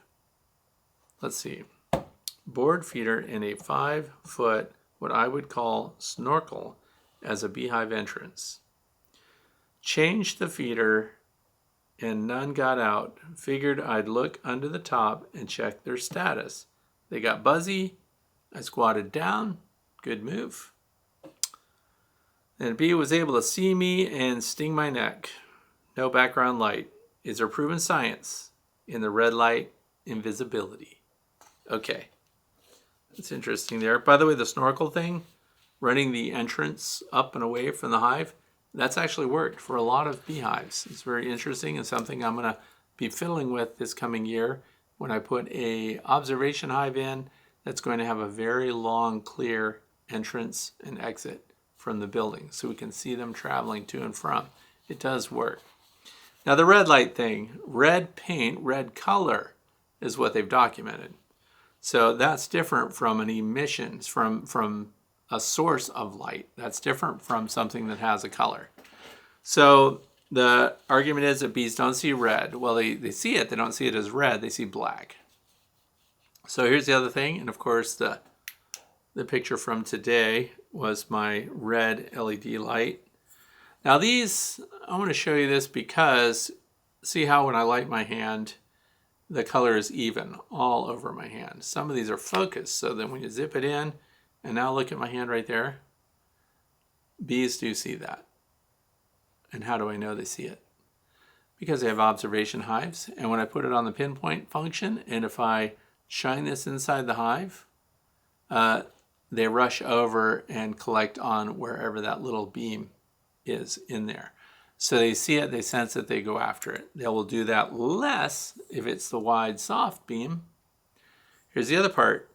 board feeder in a 5-foot, what I would call snorkel as a beehive entrance. Changed the feeder and none got out. Figured I'd look under the top and check their status. They got buzzy. I squatted down. Good move. And bee was able to see me and sting my neck. No background light. Is there proven science in the red light invisibility? Okay. That's interesting there. By the way, the snorkel thing, running the entrance up and away from the hive, that's actually worked for a lot of beehives. It's very interesting and something I'm going to be fiddling with this coming year when I put a observation hive in that's going to have a very long, clear entrance and exit from the building so we can see them traveling to and from. It does work. Now the red light thing, red paint, red color is what they've documented. So that's different from an emission, from a source of light. That's different from something that has a color. So the argument is that bees don't see red. Well, they see it. They don't see it as red. They see black. So here's the other thing. And of course, the picture from today was my red LED light. Now these, I want to show you this because see how when I light my hand, the color is even all over my hand. Some of these are focused, so then when you zip it in, and now look at my hand right there, bees do see that. And how do I know they see it? because they have observation hives. And when I put it on the pinpoint function, and if I shine this inside the hive, they rush over and collect on wherever that little beam is in there. So they see it, they sense it, they go after it. They will do that less if it's the wide, soft beam. Here's the other part.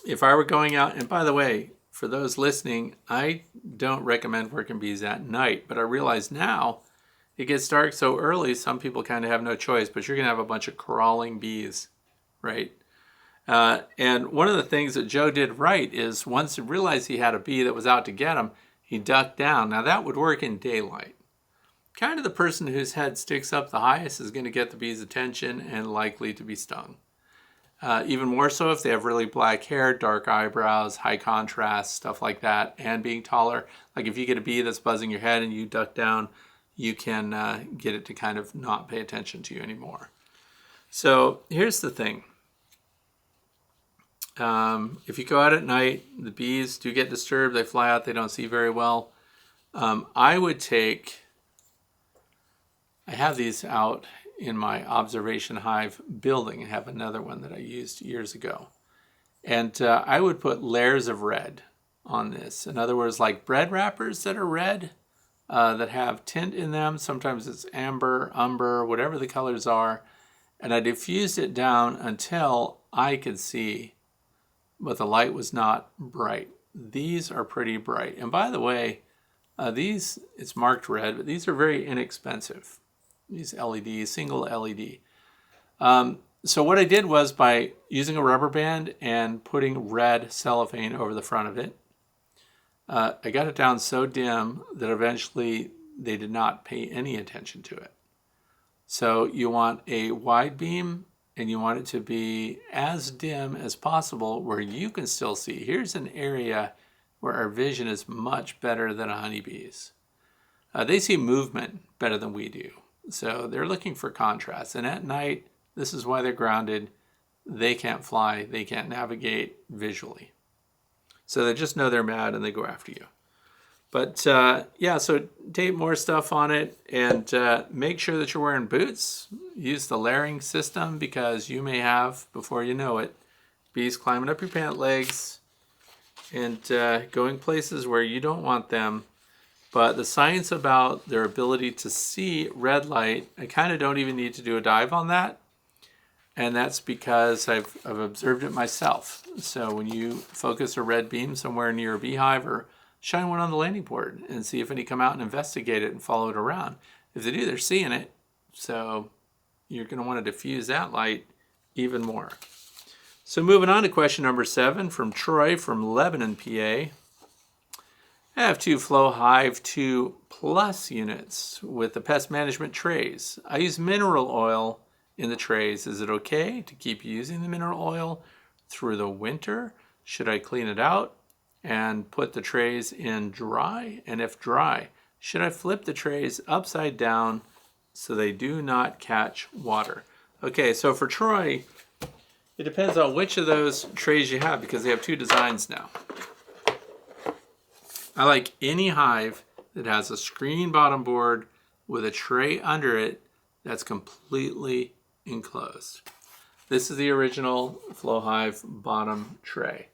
If I were going out, and by the way, for those listening, I don't recommend working bees at night, but I realize now it gets dark so early, some people kind of have no choice, but you're going to have a bunch of crawling bees, right? And one of the things that Joe did right is once he realized he had a bee that was out to get him, he ducked down. Now that would work in daylight. Kind of the person whose head sticks up the highest is going to get the bee's attention and likely to be stung. Even more so if they have really black hair, dark eyebrows, high contrast, stuff like that, and being taller. Like if you get a bee that's buzzing your head and you duck down, you can get it to kind of not pay attention to you anymore. So here's the thing. If you go out at night, the bees do get disturbed. They fly out. They don't see very well. I have these out in my observation hive building. I have another one that I used years ago. And I would put layers of red on this. In other words, like bread wrappers that are red, that have tint in them. Sometimes it's amber, umber, whatever the colors are. And I diffused it down until I could see, but the light was not bright. These are pretty bright. And by the way, these, it's marked red, but these are very inexpensive. These LEDs, single LED. So what I did was by using a rubber band and putting red cellophane over the front of it, I got it down so dim that eventually they did not pay any attention to it. So you want a wide beam and you want it to be as dim as possible where you can still see. Here's an area where our vision is much better than a honeybee's. They see movement better than we do. So they're looking for contrast. And at night, this is why they're grounded. They can't fly. They can't navigate visually. So they just know they're mad and they go after you. But yeah, so tape more stuff on it and make sure that you're wearing boots. Use the layering system because you may have, before you know it, bees climbing up your pant legs and going places where you don't want them. But the science about their ability to see red light, I kind of don't even need to do a dive on that. And that's because I've observed it myself. So when you focus a red beam somewhere near a beehive or shine one on the landing board and see if any come out and investigate it and follow it around. If they do, they're seeing it. So you're going to want to diffuse that light even more. So moving on to question number 7 from Troy from Lebanon, PA. I have 2 Flow Hive 2 Plus units with the pest management trays. I use mineral oil in the trays. Is it okay to keep using the mineral oil through the winter? Should I clean it out and put the trays in dry? And if dry, should I flip the trays upside down so they do not catch water? Okay, so for Troy, it depends on which of those trays you have because they have 2 designs now. I like any hive that has a screen bottom board with a tray under it that's completely enclosed. This is the original Flow Hive bottom tray.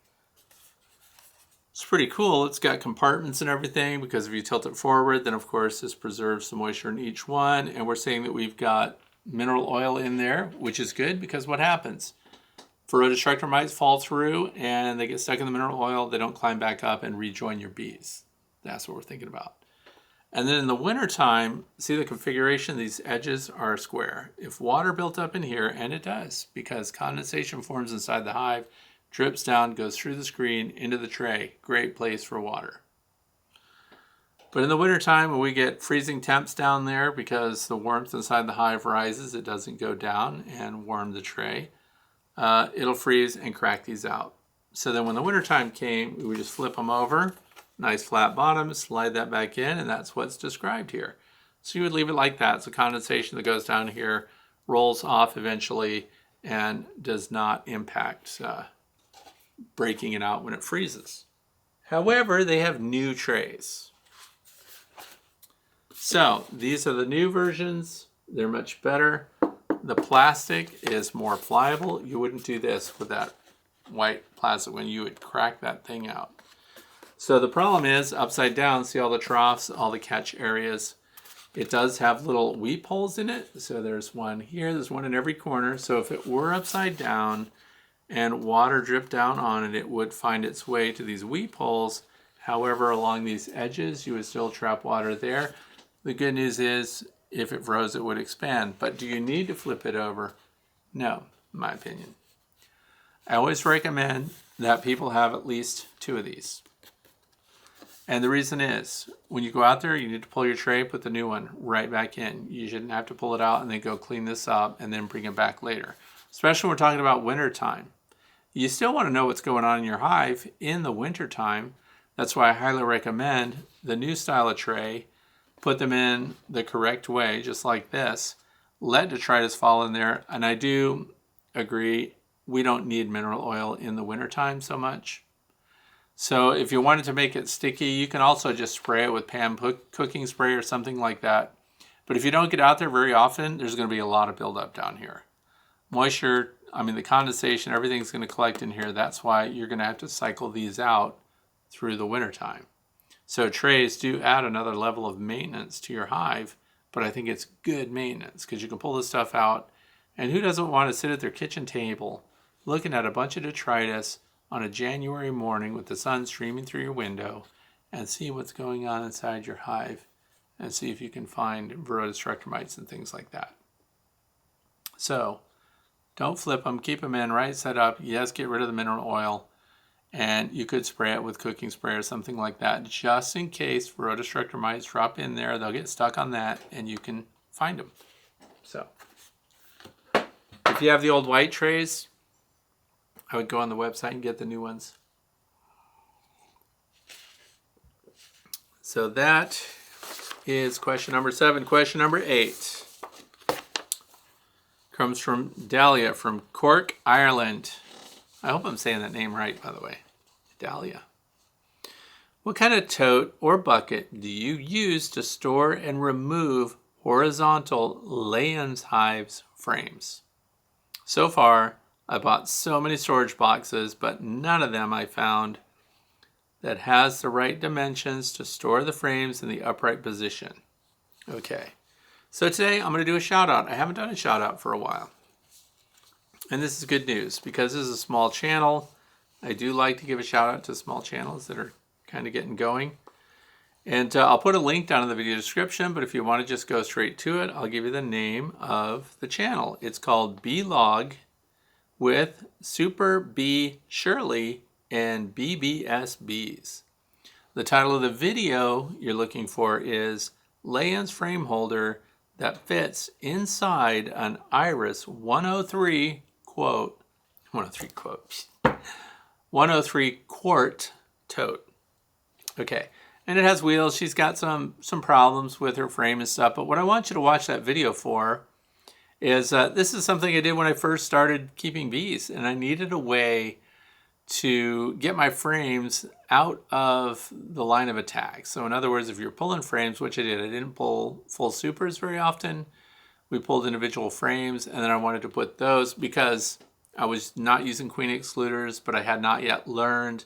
It's pretty cool. It's got compartments and everything because if you tilt it forward, then of course this preserves the moisture in each one. And we're saying that we've got mineral oil in there, which is good because what happens? Destructor mites fall through and they get stuck in the mineral oil. They don't climb back up and rejoin your bees. That's what we're thinking about. And then in the wintertime, see the configuration? These edges are square. If water built up in here, and it does, because condensation forms inside the hive, drips down, goes through the screen, into the tray. Great place for water. But in the wintertime, when we get freezing temps down there because the warmth inside the hive rises, it doesn't go down and warm the tray. It'll freeze and crack these out. So then when the wintertime came, we would just flip them over, nice flat bottom, slide that back in, and that's what's described here. So you would leave it like that. So condensation that goes down here rolls off eventually and does not impact breaking it out when it freezes. However, they have new trays. So these are the new versions. They're much better. The plastic is more pliable. You wouldn't do this with that white plastic one. You would crack that thing out. So the problem is upside down, see all the troughs, all the catch areas. It does have little weep holes in it. So there's one here, there's one in every corner. So if it were upside down and water dripped down on it, it would find its way to these weep holes. However, along these edges, you would still trap water there. The good news is, if it froze, it would expand. But do you need to flip it over? No, in my opinion. I always recommend that people have at least 2 of these. And the reason is, when you go out there, you need to pull your tray, put the new one right back in. You shouldn't have to pull it out and then go clean this up and then bring it back later. Especially when we're talking about winter time. You still want to know what's going on in your hive in the winter time. That's why I highly recommend the new style of tray. Put them in the correct way, just like this. Let detritus fall in there. And I do agree, we don't need mineral oil in the wintertime so much. So if you wanted to make it sticky, you can also just spray it with pan cooking spray or something like that. But if you don't get out there very often, there's going to be a lot of buildup down here. Moisture, the condensation, everything's going to collect in here. That's why you're going to have to cycle these out through the wintertime. So trays do add another level of maintenance to your hive, but I think it's good maintenance because you can pull this stuff out. And who doesn't want to sit at their kitchen table looking at a bunch of detritus on a January morning with the sun streaming through your window and see what's going on inside your hive and see if you can find varroa destructor mites and things like that. So don't flip them, keep them in right side up. Yes, get rid of the mineral oil. And you could spray it with cooking spray or something like that, just in case varroa destructor mites drop in there. They'll get stuck on that, and you can find them. So, if you have the old white trays, I would go on the website and get the new ones. So that is question number 7. Question number 8 comes from Dahlia from Cork, Ireland. I hope I'm saying that name right, by the way. Dahlia. What kind of tote or bucket do you use to store and remove horizontal Layens hives frames? So far, I bought so many storage boxes, but none of them I found that has the right dimensions to store the frames in the upright position. Okay, so today I'm going to do a shout out. I haven't done a shout out for a while. And this is good news because this is a small channel. I do like to give a shout out to small channels that are kind of getting going. And I'll put a link down in the video description, but if you want to just go straight to it, I'll give you the name of the channel. It's called Beelog with Super Bee Shirley and BBS Bees. The title of the video you're looking for is Layens Frame Holder that fits inside an Iris 103 quart tote. Okay, and it has wheels. She's got some problems with her frame and stuff, but what I want you to watch that video for is this is something I did when I first started keeping bees, and I needed a way to get my frames out of the line of attack. So in other words, if you're pulling frames, which I didn't pull full supers very often. We pulled individual frames, and then I wanted to put those because I was not using queen excluders, but I had not yet learned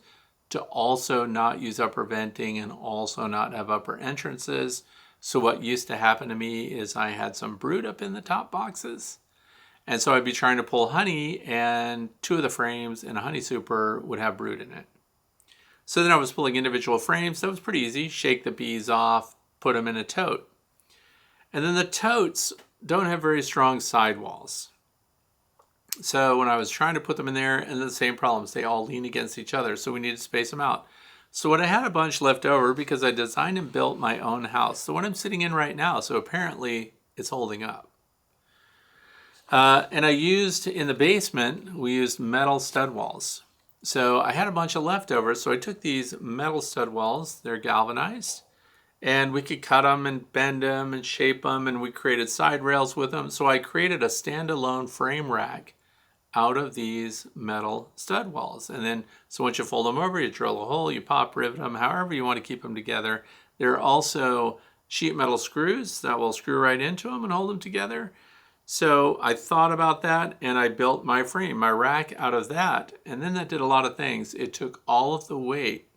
to also not use upper venting and also not have upper entrances. So what used to happen to me is I had some brood up in the top boxes. And so I'd be trying to pull honey, and 2 of the frames in a honey super would have brood in it. So then I was pulling individual frames. That was pretty easy. Shake the bees off, put them in a tote. And then the totes don't have very strong sidewalls. So when I was trying to put them in there, and the same problems, they all lean against each other. So we need to space them out. So when I had a bunch left over, because I designed and built my own house, the one I'm sitting in right now, so apparently it's holding up. And I used, in the basement, we used metal stud walls. So I had a bunch of leftovers, so I took these metal stud walls, they're galvanized, and we could cut them and bend them and shape them, and we created side rails with them. So I created a standalone frame rack out of these metal stud walls. And then, so once you fold them over, you drill a hole, you pop, rivet them, however you want to keep them together. There are also sheet metal screws that will screw right into them and hold them together. So I thought about that and I built my frame, my rack out of that. And then that did a lot of things. It took all of the weight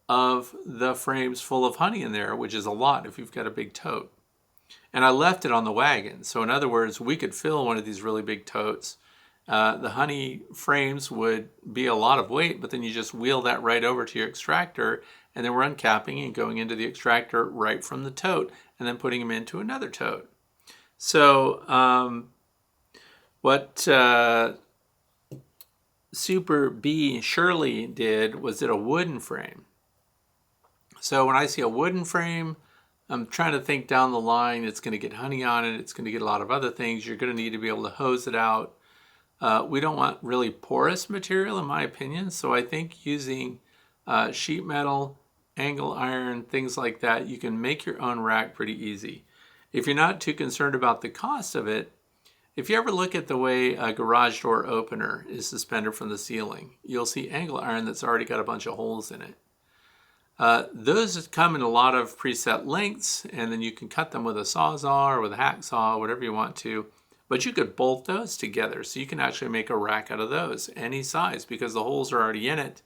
of the frames full of honey in there, which is a lot if you've got a big tote. And I left it on the wagon. So in other words, we could fill one of these really big totes. The honey frames would be a lot of weight, but then you just wheel that right over to your extractor, and then we're uncapping and going into the extractor right from the tote and then putting them into another tote. So what Super Bee Shirley did a wooden frame. So when I see a wooden frame, I'm trying to think down the line. It's going to get honey on it. It's going to get a lot of other things. You're going to need to be able to hose it out. We don't want really porous material, in my opinion. So I think using sheet metal, angle iron, things like that, you can make your own rack pretty easy. If you're not too concerned about the cost of it, if you ever look at the way a garage door opener is suspended from the ceiling, you'll see angle iron that's already got a bunch of holes in it. Those come in a lot of preset lengths, and then you can cut them with a sawzall or with a hacksaw, whatever you want to. But you could bolt those together, so you can actually make a rack out of those, any size, because the holes are already in it,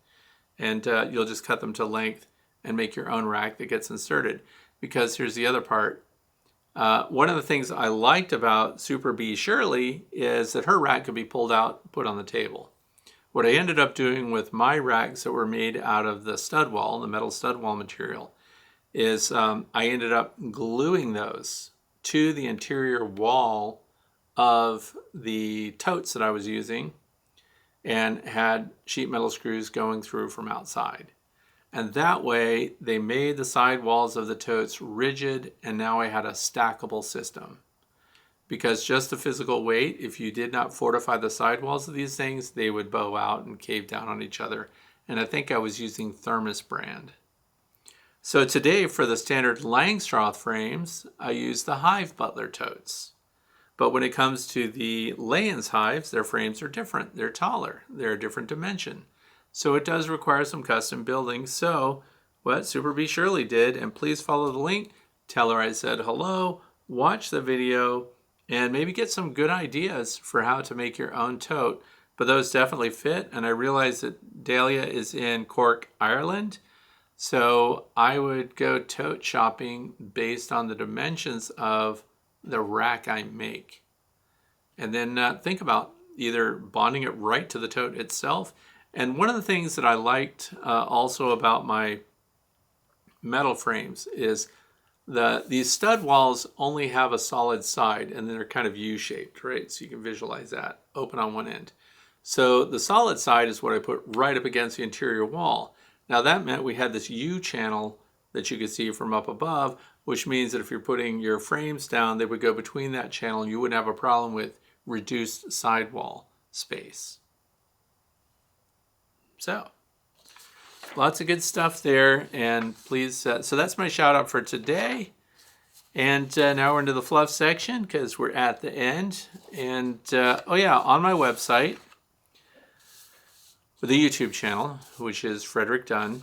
and you'll just cut them to length and make your own rack that gets inserted. Because here's the other part. One of the things I liked about Super Bee Shirley is that her rack could be pulled out, put on the table. What I ended up doing with my racks that were made out of the stud wall, the metal stud wall material, is I ended up gluing those to the interior wall of the totes that I was using and had sheet metal screws going through from outside. And that way they made the side walls of the totes rigid, and now I had a stackable system. Because just the physical weight, if you did not fortify the sidewalls of these things, they would bow out and cave down on each other. And I think I was using Thermos brand. So today for the standard Langstroth frames, I use the Hive Butler totes. But when it comes to the Layens hives, their frames are different. They're taller. They're a different dimension. So it does require some custom building. So what Super Bee Shirley did, and please follow the link, tell her I said hello, watch the video, and maybe get some good ideas for how to make your own tote. But those definitely fit, and I realize that Dahlia is in Cork, Ireland, so I would go tote shopping based on the dimensions of the rack I make. And then think about either bonding it right to the tote itself. And one of the things that I liked also about my metal frames is these stud walls only have a solid side, and they're kind of U-shaped, right? So you can visualize that, open on one end. So the solid side is what I put right up against the interior wall. Now that meant we had this U channel that you could see from up above, which means that if you're putting your frames down, they would go between that channel and you wouldn't have a problem with reduced sidewall space. So lots of good stuff there, and please, so that's my shout out for today. And now we're into the fluff section because we're at the end. And oh yeah, on my website, with the YouTube channel, which is Frederick Dunn,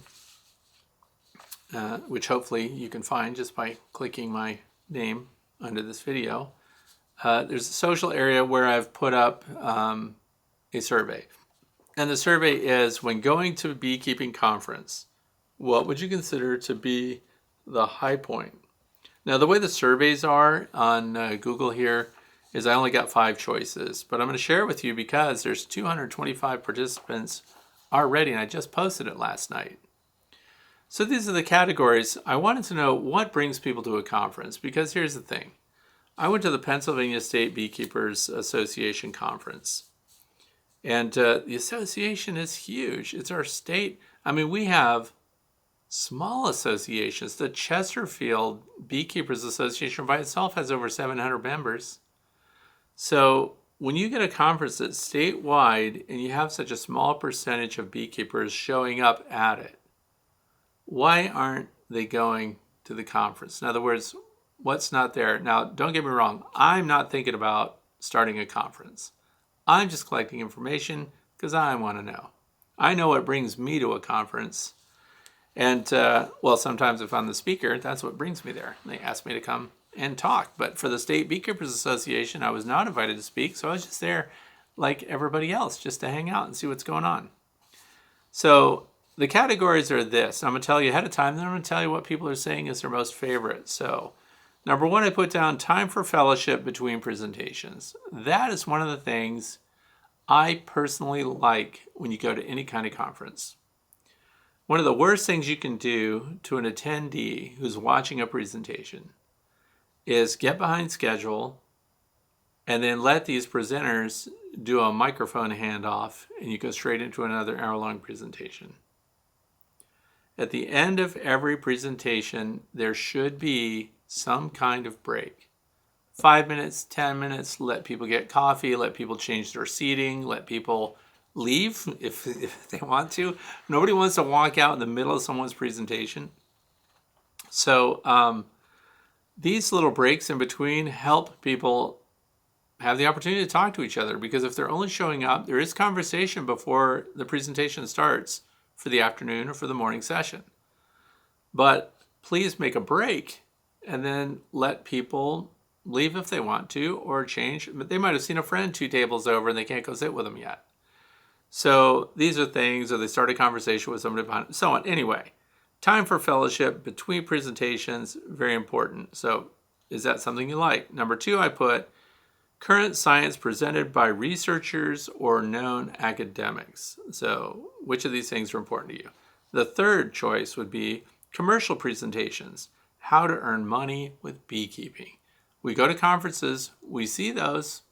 which hopefully you can find just by clicking my name under this video. There's a social area where I've put up a survey. And the survey is, when going to a beekeeping conference, what would you consider to be the high point? Now, the way the surveys are on Google here is I only got 5 choices, but I'm going to share it with you because there's 225 participants already, and I just posted it last night. So these are the categories. I wanted to know what brings people to a conference, because here's the thing. I went to the Pennsylvania State Beekeepers Association conference. And the association is huge. It's our state. I mean, we have small associations. The Chesterfield Beekeepers Association by itself has over 700 members. So when you get a conference that's statewide and you have such a small percentage of beekeepers showing up at it, why aren't they going to the conference? In other words, what's not there? Now, don't get me wrong. I'm not thinking about starting a conference. I'm just collecting information because I want to know. I know what brings me to a conference. And, well, sometimes if I'm the speaker, that's what brings me there. They ask me to come and talk. But for the State Beekeepers Association, I was not invited to speak, so I was just there like everybody else, just to hang out and see what's going on. So the categories are this. I'm going to tell you ahead of time, then I'm going to tell you what people are saying is their most favorite. So number one, I put down time for fellowship between presentations. That is one of the things I personally like when you go to any kind of conference. One of the worst things you can do to an attendee who's watching a presentation is get behind schedule and then let these presenters do a microphone handoff and you go straight into another hour-long presentation. At the end of every presentation, there should be some kind of break. 5 minutes, 10 minutes, let people get coffee, let people change their seating, let people leave if they want to. Nobody wants to walk out in the middle of someone's presentation. So these little breaks in between help people have the opportunity to talk to each other, because if they're only showing up, there is conversation before the presentation starts for the afternoon or for the morning session. But please make a break and then let people leave if they want to, or change. But they might have seen a friend 2 tables over and they can't go sit with them yet. So these are things, or they start a conversation with somebody behind, so on. Anyway, time for fellowship between presentations, very important. So is that something you like? Number 2, I put current science presented by researchers or known academics. So which of these things are important to you? The third choice would be commercial presentations, how to earn money with beekeeping. We go to conferences, we see those,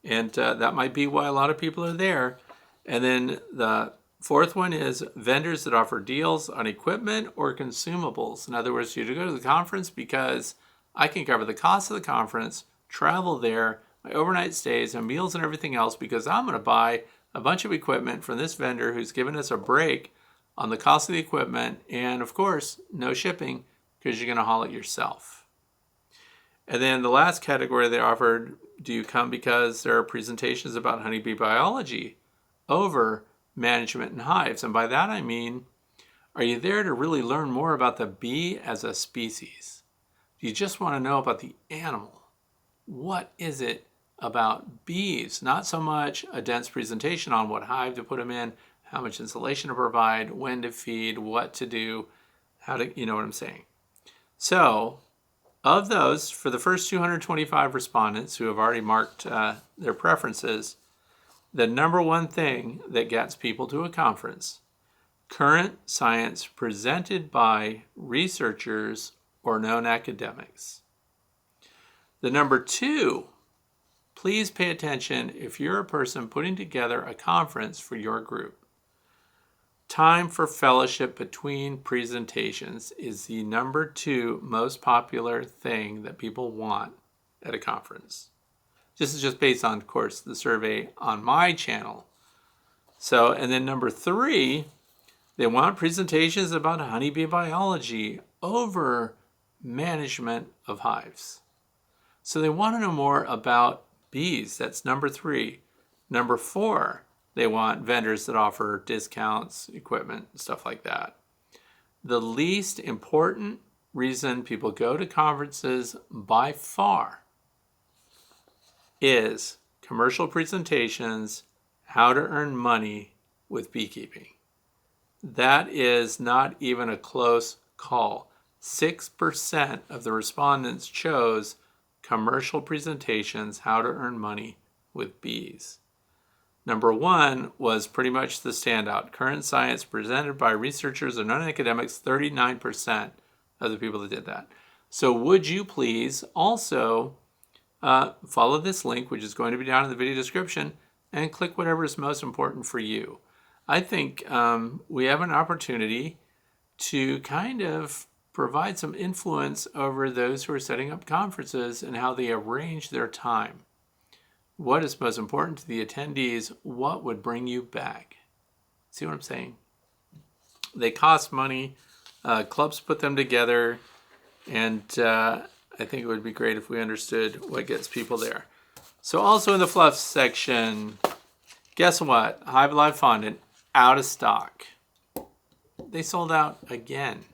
and that might be why a lot of people are there. And then the fourth one is vendors that offer deals on equipment or consumables. In other words, you go to the conference because I can cover the cost of the conference, travel there, my overnight stays and meals and everything else, because I'm going to buy a bunch of equipment from this vendor who's given us a break on the cost of the equipment, and of course, no shipping because you're going to haul it yourself. And then the last category they offered, do you come because there are presentations about honeybee biology over management and hives? And by that I mean, are you there to really learn more about the bee as a species? Do you just want to know about the animal? What is it about bees? Not so much a dense presentation on what hive to put them in, how much insulation to provide, when to feed, what to do, how to, you know what I'm saying. So of those, for the first 225 respondents who have already marked their preferences, the number one thing that gets people to a conference, current science presented by researchers or known academics. The number 2, please pay attention if you're a person putting together a conference for your group. Time for fellowship between presentations is the number 2 most popular thing that people want at a conference. This is just based on, of course, the survey on my channel. So, and then number 3, they want presentations about honeybee biology over management of hives. So they want to know more about bees. That's number 3. Number 4, they want vendors that offer discounts, equipment, stuff like that. The least important reason people go to conferences by far is commercial presentations, how to earn money with beekeeping. That is not even a close call. 6% of the respondents chose commercial presentations, how to earn money with bees. Number 1 was pretty much the standout. Current science presented by researchers and non-academics, 39% of the people that did that. So would you please also follow this link, which is going to be down in the video description, and click whatever is most important for you. I think we have an opportunity to kind of provide some influence over those who are setting up conferences and how they arrange their time. What is most important to the attendees? What would bring you back? See what I'm saying? They cost money. Clubs put them together. And I think it would be great if we understood what gets people there. So also in the fluff section, guess what? Hive Alive fondant, out of stock. they sold out again.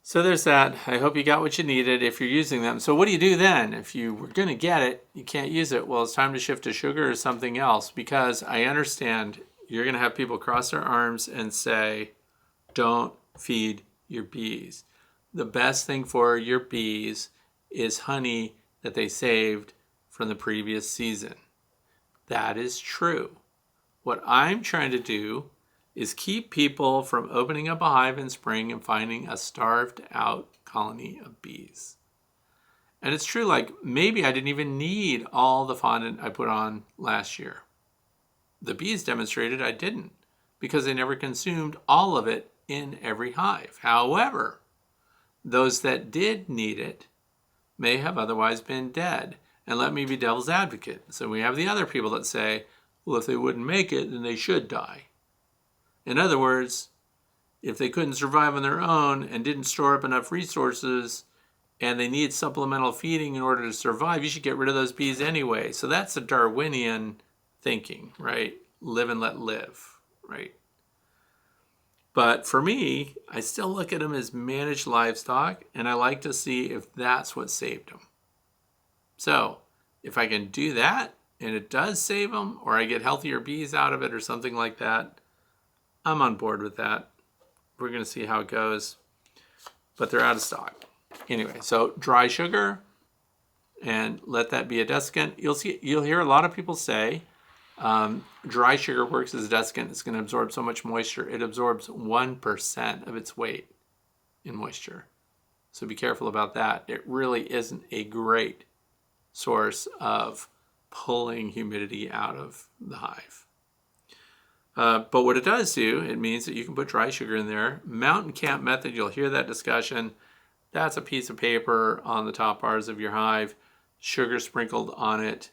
So there's that. I hope you got what you needed if you're using them. So what do you do then? If you were going to get it, you can't use it. Well, it's time to shift to sugar or something else, because I understand you're going to have people cross their arms and say, don't feed your bees. The best thing for your bees is honey that they saved from the previous season. That is true. What I'm trying to do is keep people from opening up a hive in spring and finding a starved out colony of bees. And it's true, like maybe I didn't even need all the fondant I put on last year. The bees demonstrated I didn't, because they never consumed all of it in every hive. However, those that did need it may have otherwise been dead. And let me be devil's advocate. So we have the other people that say, well, if they wouldn't make it, then they should die. In other words, if they couldn't survive on their own and didn't store up enough resources and they need supplemental feeding in order to survive, you should get rid of those bees anyway. So that's the Darwinian thinking, right? Live and let live, right? But for me, I still look at them as managed livestock, and I like to see if that's what saved them. So if I can do that and it does save them, or I get healthier bees out of it or something like that, I'm on board with that. We're going to see how it goes, but they're out of stock. Anyway, so dry sugar, and let that be a desiccant. You'll hear a lot of people say dry sugar works as a desiccant. It's going to absorb so much moisture. It absorbs 1% of its weight in moisture. So be careful about that. It really isn't a great source of pulling humidity out of the hive. But what it does do, it means that you can put dry sugar in there. Mountain camp method, you'll hear that discussion. That's a piece of paper on the top bars of your hive, sugar sprinkled on it.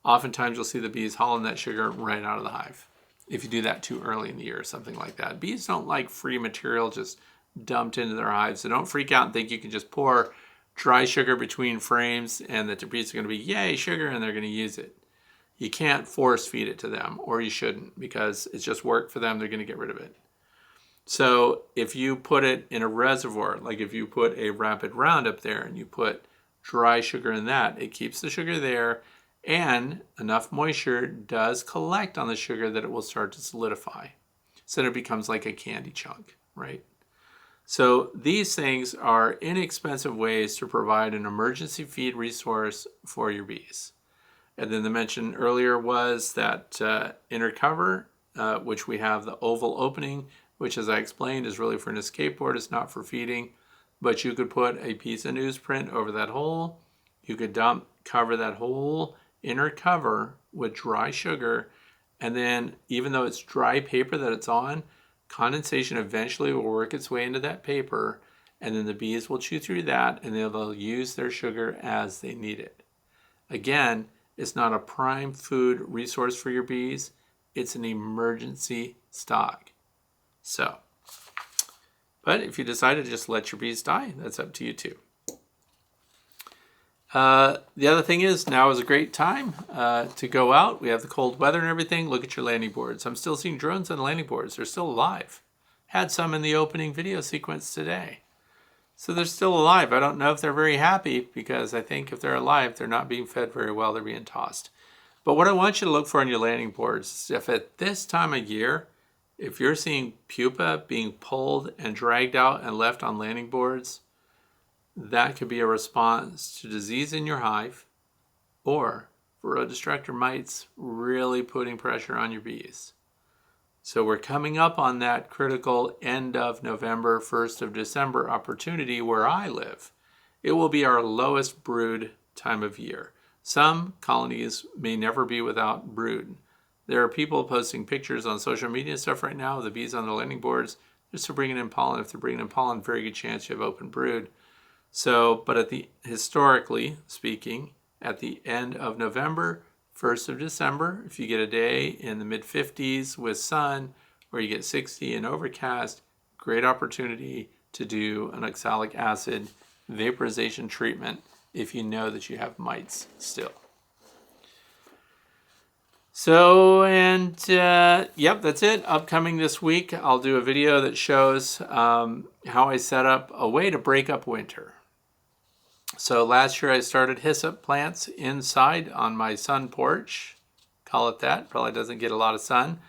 Oftentimes you'll see the bees hauling that sugar right out of the hive if you do that too early in the year or something like that. Bees don't like free material just dumped into their hives, so don't freak out and think you can just pour dry sugar between frames and that the bees are going to be, yay, sugar, and they're going to use it. You can't force feed it to them, or you shouldn't, because it's just work for them. They're going to get rid of it. So if you put it in a reservoir, like if you put a rapid Roundup there and you put dry sugar in that, it keeps the sugar there, and enough moisture does collect on the sugar that it will start to solidify. So then it becomes like a candy chunk, right? So these things are inexpensive ways to provide an emergency feed resource for your bees. And then the mention earlier was that inner cover, which we have the oval opening, which, as I explained, is really for an escape board. It's not for feeding. But you could put a piece of newsprint over that hole. You could cover that whole inner cover with dry sugar. And then even though it's dry paper that it's on, condensation eventually will work its way into that paper. And then the bees will chew through that, and they'll use their sugar as they need it. Again, it's not a prime food resource for your bees. It's an emergency stock. So, but if you decide to just let your bees die, that's up to you too. The other thing is, now is a great time to go out. We have the cold weather and everything. Look at your landing boards. I'm still seeing drones on the landing boards. They're still alive. Had some in the opening video sequence today. So they're still alive. I don't know if they're very happy, because I think if they're alive, they're not being fed very well. They're being tossed. But what I want you to look for on your landing boards is if at this time of year, if you're seeing pupa being pulled and dragged out and left on landing boards, that could be a response to disease in your hive, or Varroa destructor mites really putting pressure on your bees. So we're coming up on that critical end of November, 1st of December opportunity where I live. It will be our lowest brood time of year. Some colonies may never be without brood. There are people posting pictures on social media and stuff right now of the bees on the landing boards just to bring in pollen. If they're bringing in pollen, very good chance you have open brood. So, but historically speaking, at the end of November, 1st of December, if you get a day in the mid-50s with sun, or you get 60 and overcast, great opportunity to do an oxalic acid vaporization treatment if you know that you have mites still. Yep, that's it. Upcoming this week, I'll do a video that shows how I set up a way to break up winter. So last year I started hyssop plants inside on my sun porch. Call it that. Probably doesn't get a lot of sun.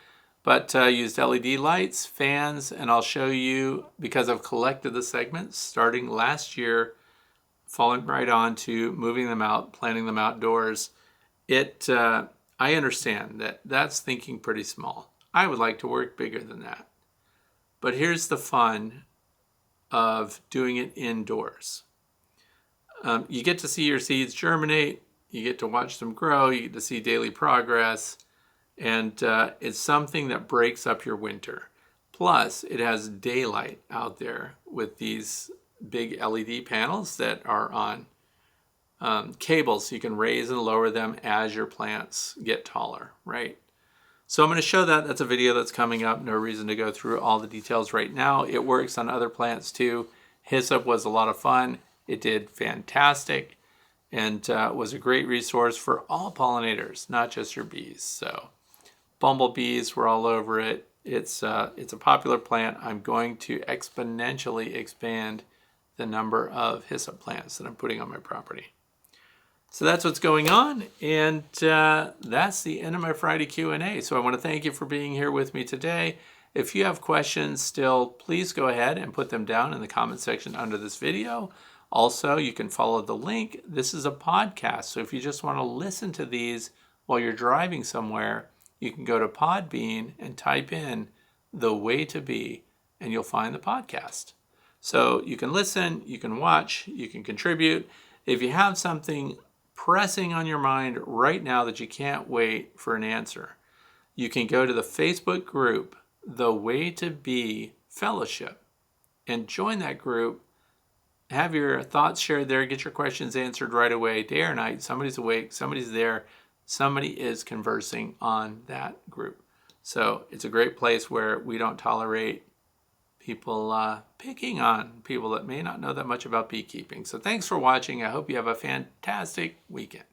But used LED lights, fans, and I'll show you, because I've collected the segments starting last year, following right on to moving them out, planting them outdoors. I understand that that's thinking pretty small. I would like to work bigger than that. But here's the fun of doing it indoors. You get to see your seeds germinate, you get to watch them grow, you get to see daily progress, and it's something that breaks up your winter. Plus, it has daylight out there with these big LED panels that are on cables, so you can raise and lower them as your plants get taller, right? So I'm going to show that. That's a video that's coming up. No reason to go through all the details right now. It works on other plants too. Hyssop was a lot of fun. It did fantastic and was a great resource for all pollinators, not just your bees. So bumblebees were all over it. It's a popular plant. I'm going to exponentially expand the number of hyssop plants that I'm putting on my property. So that's what's going on, and that's the end of my Friday Q&A. So I want to thank you for being here with me today. If you have questions still, please go ahead and put them down in the comment section under this video. Also, you can follow the link. This is a podcast, so if you just want to listen to these while you're driving somewhere, you can go to Podbean and type in The Way to Bee, and you'll find the podcast. So you can listen, you can watch, you can contribute. If you have something pressing on your mind right now that you can't wait for an answer, you can go to the Facebook group, The Way to Bee Fellowship, and join that group. Have your thoughts shared there, get your questions answered right away, day or night. Somebody's awake, somebody's there, somebody is conversing on that group. So it's a great place where we don't tolerate people picking on people that may not know that much about beekeeping. So thanks for watching. I hope you have a fantastic weekend.